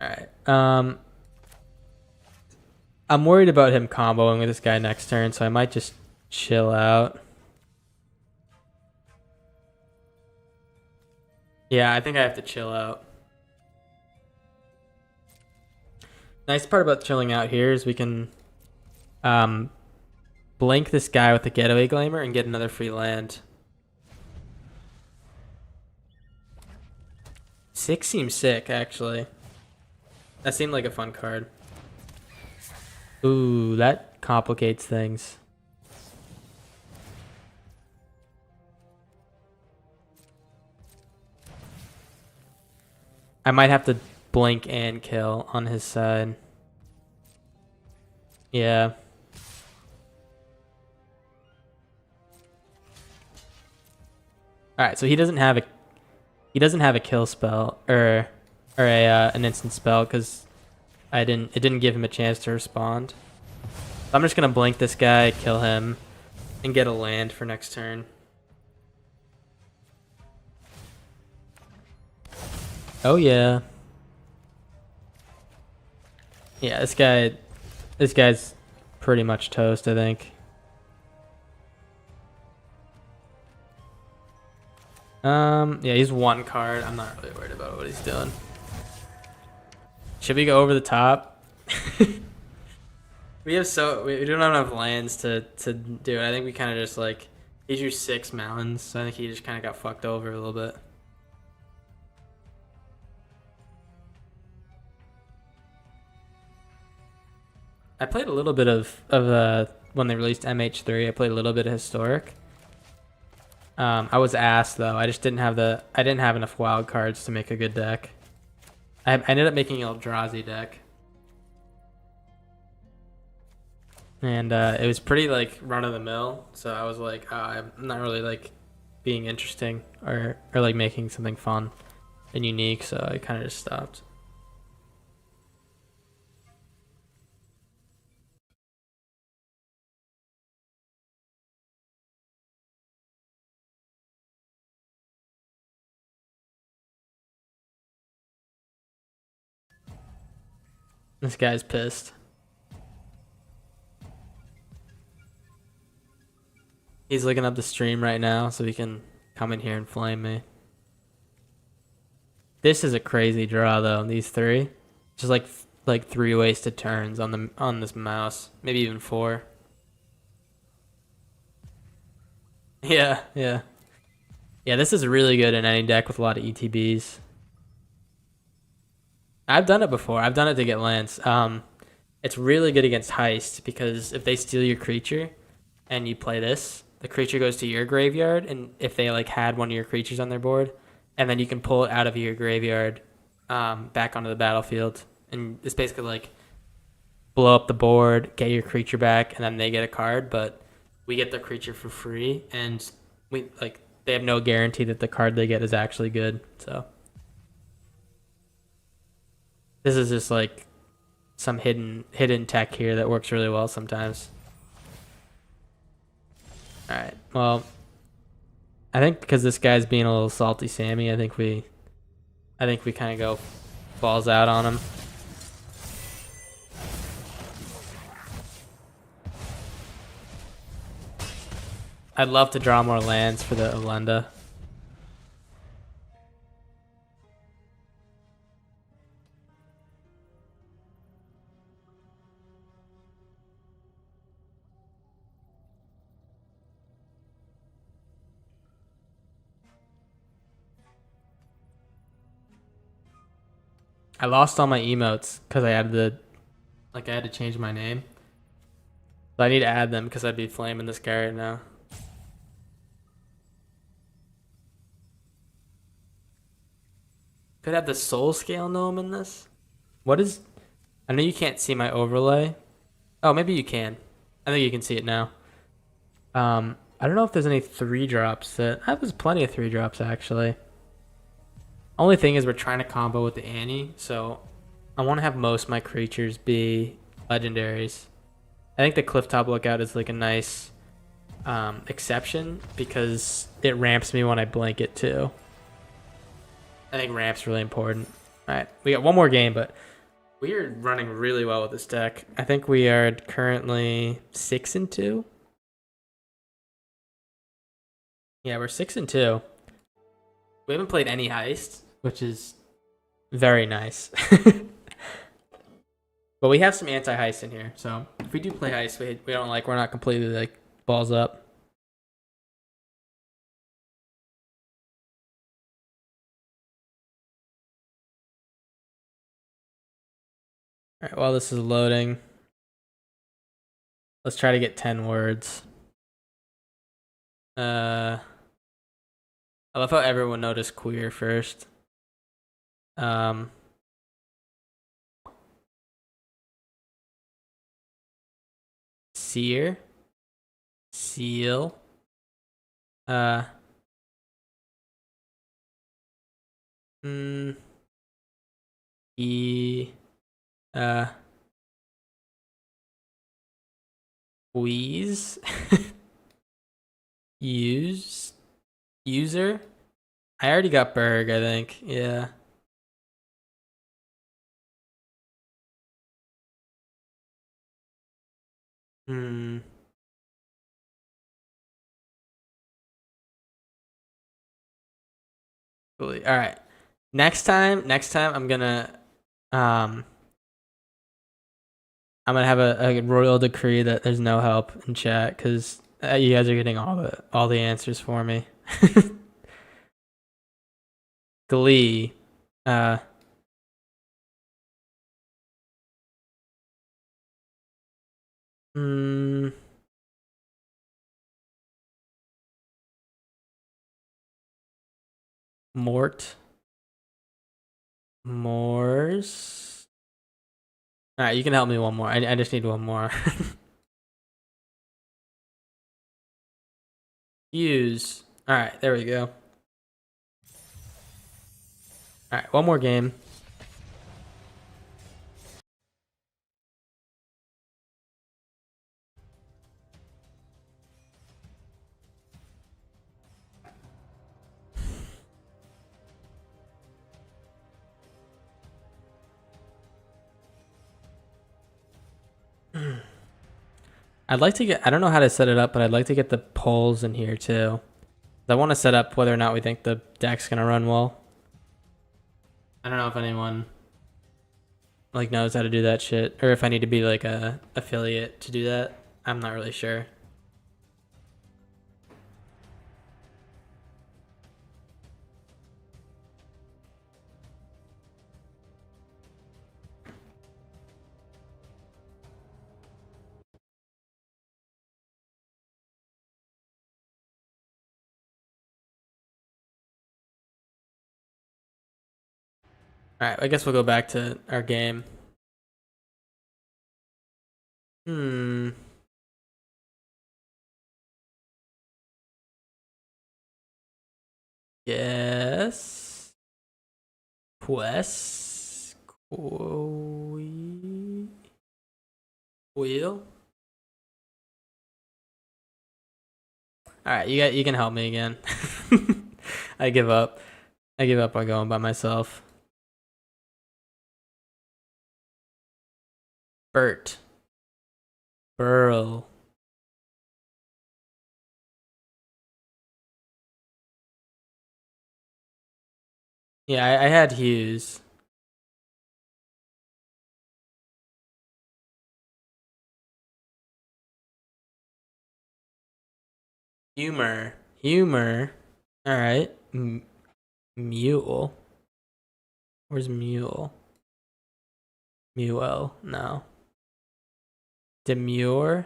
Alright. I'm worried about him comboing with this guy next turn, so I might just chill out. Yeah, I think I have to chill out. Nice part about chilling out here is we can blink this guy with the Getaway Glamour and get another free land. 6 seems sick, actually. That seemed like a fun card. Ooh, that complicates things. I might have to blink and kill on his side. Yeah. All right, so he doesn't have a kill spell or an instant spell because it didn't give him a chance to respond. So I'm just gonna blink this guy, kill him, and get a land for next turn. Oh yeah. Yeah, this guy's pretty much toast, I think. Yeah, he's 1 card. I'm not really worried about what he's doing. Should we go over the top? we don't have enough lands to do it. I think we kind of just like he drew 6 mountains, so I think he just kind of got fucked over a little bit. I played a little bit of when they released MH3. I played a little bit of Historic. I was asked though. I just didn't have enough wild cards to make a good deck. I ended up making an Eldrazi deck, and it was pretty like run of the mill. So I was like, oh, I'm not really like being interesting or like making something fun and unique. So I kind of just stopped. This guy's pissed. He's looking up the stream right now so he can come in here and flame me. This is a crazy draw though, these 3. Just like 3 wasted turns on this mouse. Maybe even 4. Yeah. Yeah, this is really good in any deck with a lot of ETBs. I've done it before. I've done it to get lands. It's really good against Heist because if they steal your creature and you play this, the creature goes to your graveyard, and if they like had one of your creatures on their board, and then you can pull it out of your graveyard back onto the battlefield, and it's basically like blow up the board, get your creature back, and then they get a card, but we get the creature for free, and they have no guarantee that the card they get is actually good. So this is just like some hidden tech here that works really well sometimes. All right. Well, I think because this guy's being a little salty, Sammy. I think we kind of go balls out on him. I'd love to draw more lands for the Olenda. I lost all my emotes because I had to change my name. So I need to add them because I'd be flaming this guy right now. Could have the soul scale gnome in this. What is? I know you can't see my overlay. Oh, maybe you can. I think you can see it now. I don't know if there's any 3-drops that. There's plenty of 3-drops actually. Only thing is we're trying to combo with the Annie, so I want to have most of my creatures be legendaries. I think the Clifftop Lookout is like a nice exception because it ramps me when I blink it too. I think ramp's really important. All right, we got one more game, but we are running really well with this deck. I think we are currently 6-2. Yeah, we're 6-2. We haven't played any heist, which is very nice. But we have some anti-heist in here, so if we do play heist, we're not completely like balls up. All right, while this is loading, let's try to get 10 words. I love how everyone noticed queer first. Seer, seal, e, wheeze, user. I already got Berg, I think. Yeah. All right. Next time um I'm gonna have a royal decree that there's no help in chat because you guys are getting all the answers for me. Glee, uh, Morse. All right, you can help me one more. I just need one more. Use. All right, there we go. All right, one more game. I'd like to get. I don't know how to set it up, but I'd like to get the polls in here too. I want to set up whether or not we think the deck's gonna run well. I don't know if anyone like knows how to do that shit, or if I need to be like a affiliate to do that. I'm not really sure. All right, I guess we'll go back to our game. Yes. Pues. Wheel. All right, you can help me again. I give up. I give up on going by myself. Bert. Burl. Yeah, I had Hughes. Humor. Humor. All right. Mule. Where's Mule? Mule. No. Demure.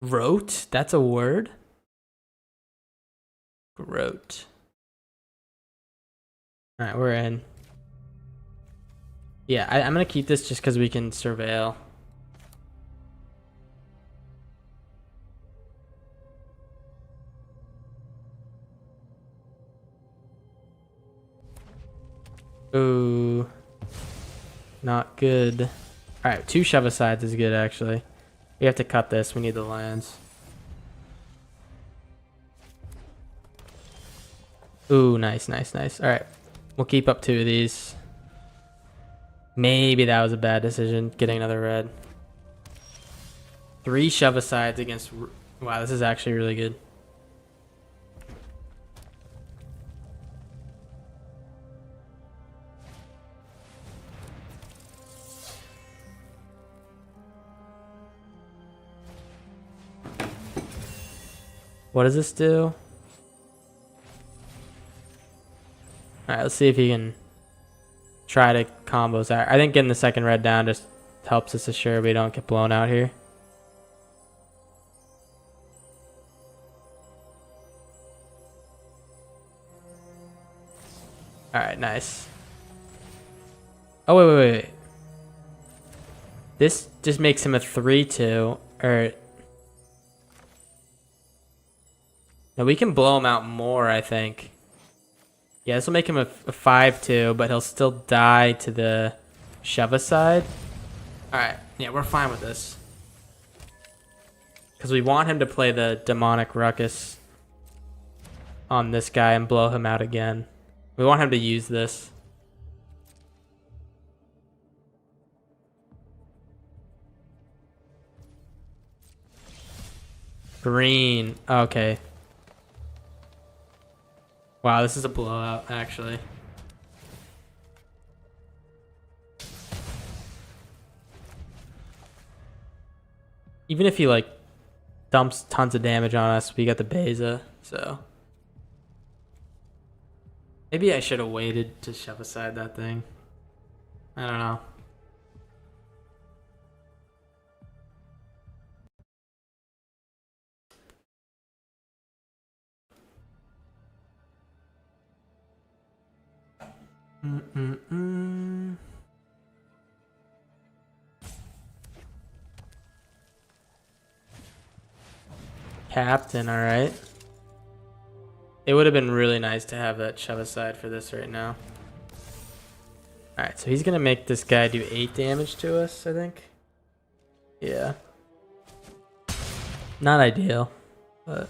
Wrote. That's a word. Wrote. All right, we're in. Yeah, I'm gonna keep this just because we can surveil. Ooh. Not good. Alright, 2 shove asides is good actually. We have to cut this. We need the lands. Ooh, nice, nice, nice. Alright. We'll keep up 2 of these. Maybe that was a bad decision, getting another red. 3 shove asides against... Wow, this is actually really good. What does this do? Alright, let's see if he can try to combos out. I think getting the second red down just helps us assure we don't get blown out here. Alright, nice. Oh, wait. This just makes him a 3-2. Or... No, we can blow him out more, I think. Yeah, this will make him a 5-2, but he'll still die to the shove aside. Alright, yeah, we're fine with this. Because we want him to play the demonic ruckus on this guy and blow him out again. We want him to use this. Green. Okay. Wow, this is a blowout, actually. Even if he, like, dumps tons of damage on us, we got the Beza, so... Maybe I should have waited to shove aside that thing. I don't know. Captain, alright. It would have been really nice to have that shove aside for this right now. Alright, so he's gonna make this guy do 8 damage to us, I think. Yeah. Not ideal, but...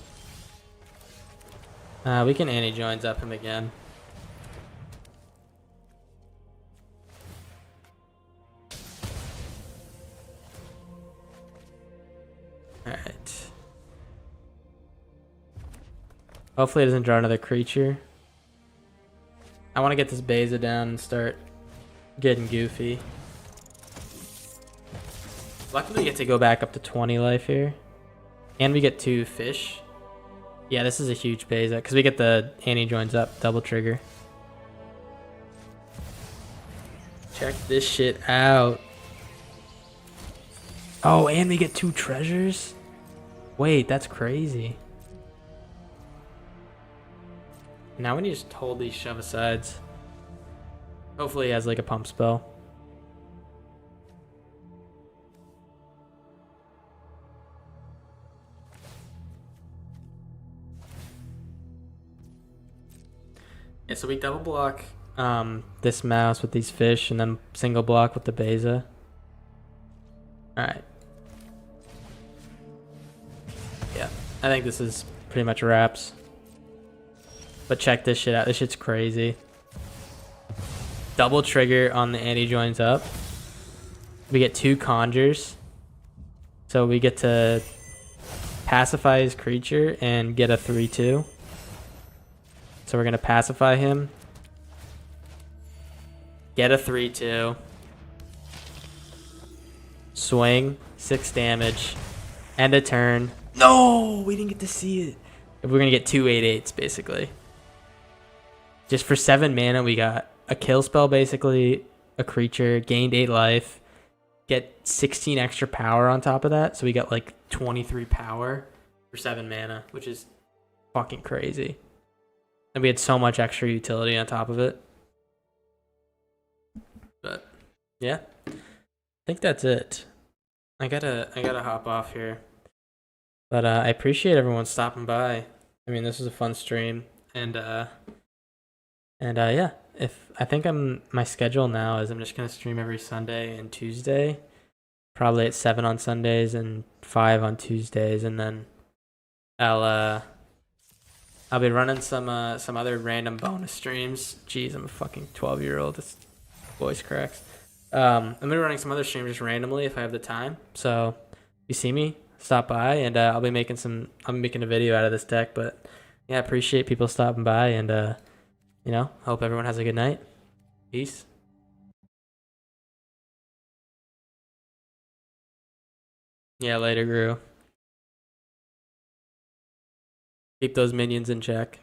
we can anti-joins up him again. Alright. Hopefully it doesn't draw another creature. I want to get this Beza down and start getting goofy. Luckily we get to go back up to 20 life here. And we get 2 fish. Yeah, this is a huge Beza because we get the anti-joins up, double trigger. Check this shit out. Oh, and we get 2 treasures? Wait, that's crazy. Now we need to just hold these shove asides. Hopefully he has like a pump spell. Yeah, so we double block this mouse with these fish, and then single block with the Beza. Alright. Yeah, I think this is pretty much wraps. But check this shit out. This shit's crazy. Double trigger on the anti-joins up. We get 2 conjures. So we get to pacify his creature and get a 3/2. So we're going to pacify him. Get a 3/2. Swing. 6 damage. End a turn. No! We didn't get to see it. We're going to get 2 8/8s, basically. Just for 7 mana, we got a kill spell, basically. A creature. Gained 8 life. Get 16 extra power on top of that. So we got like 23 power for 7 mana, which is fucking crazy. And we had so much extra utility on top of it. But yeah, I think that's it. I gotta hop off here. But I appreciate everyone stopping by. I mean, this was a fun stream, and yeah. If I think my schedule now is I'm just gonna stream every Sunday and Tuesday, probably at 7 on Sundays and 5 on Tuesdays, and then I'll be running some other random bonus streams. Jeez, I'm a fucking 12-year-old. This voice cracks. I'm gonna be running some other streams just randomly if I have the time. So if you see me, stop by, and I'll be making a video out of this deck. But yeah, I appreciate people stopping by, and hope everyone has a good night. Peace. Yeah, later, Gru. Keep those minions in check.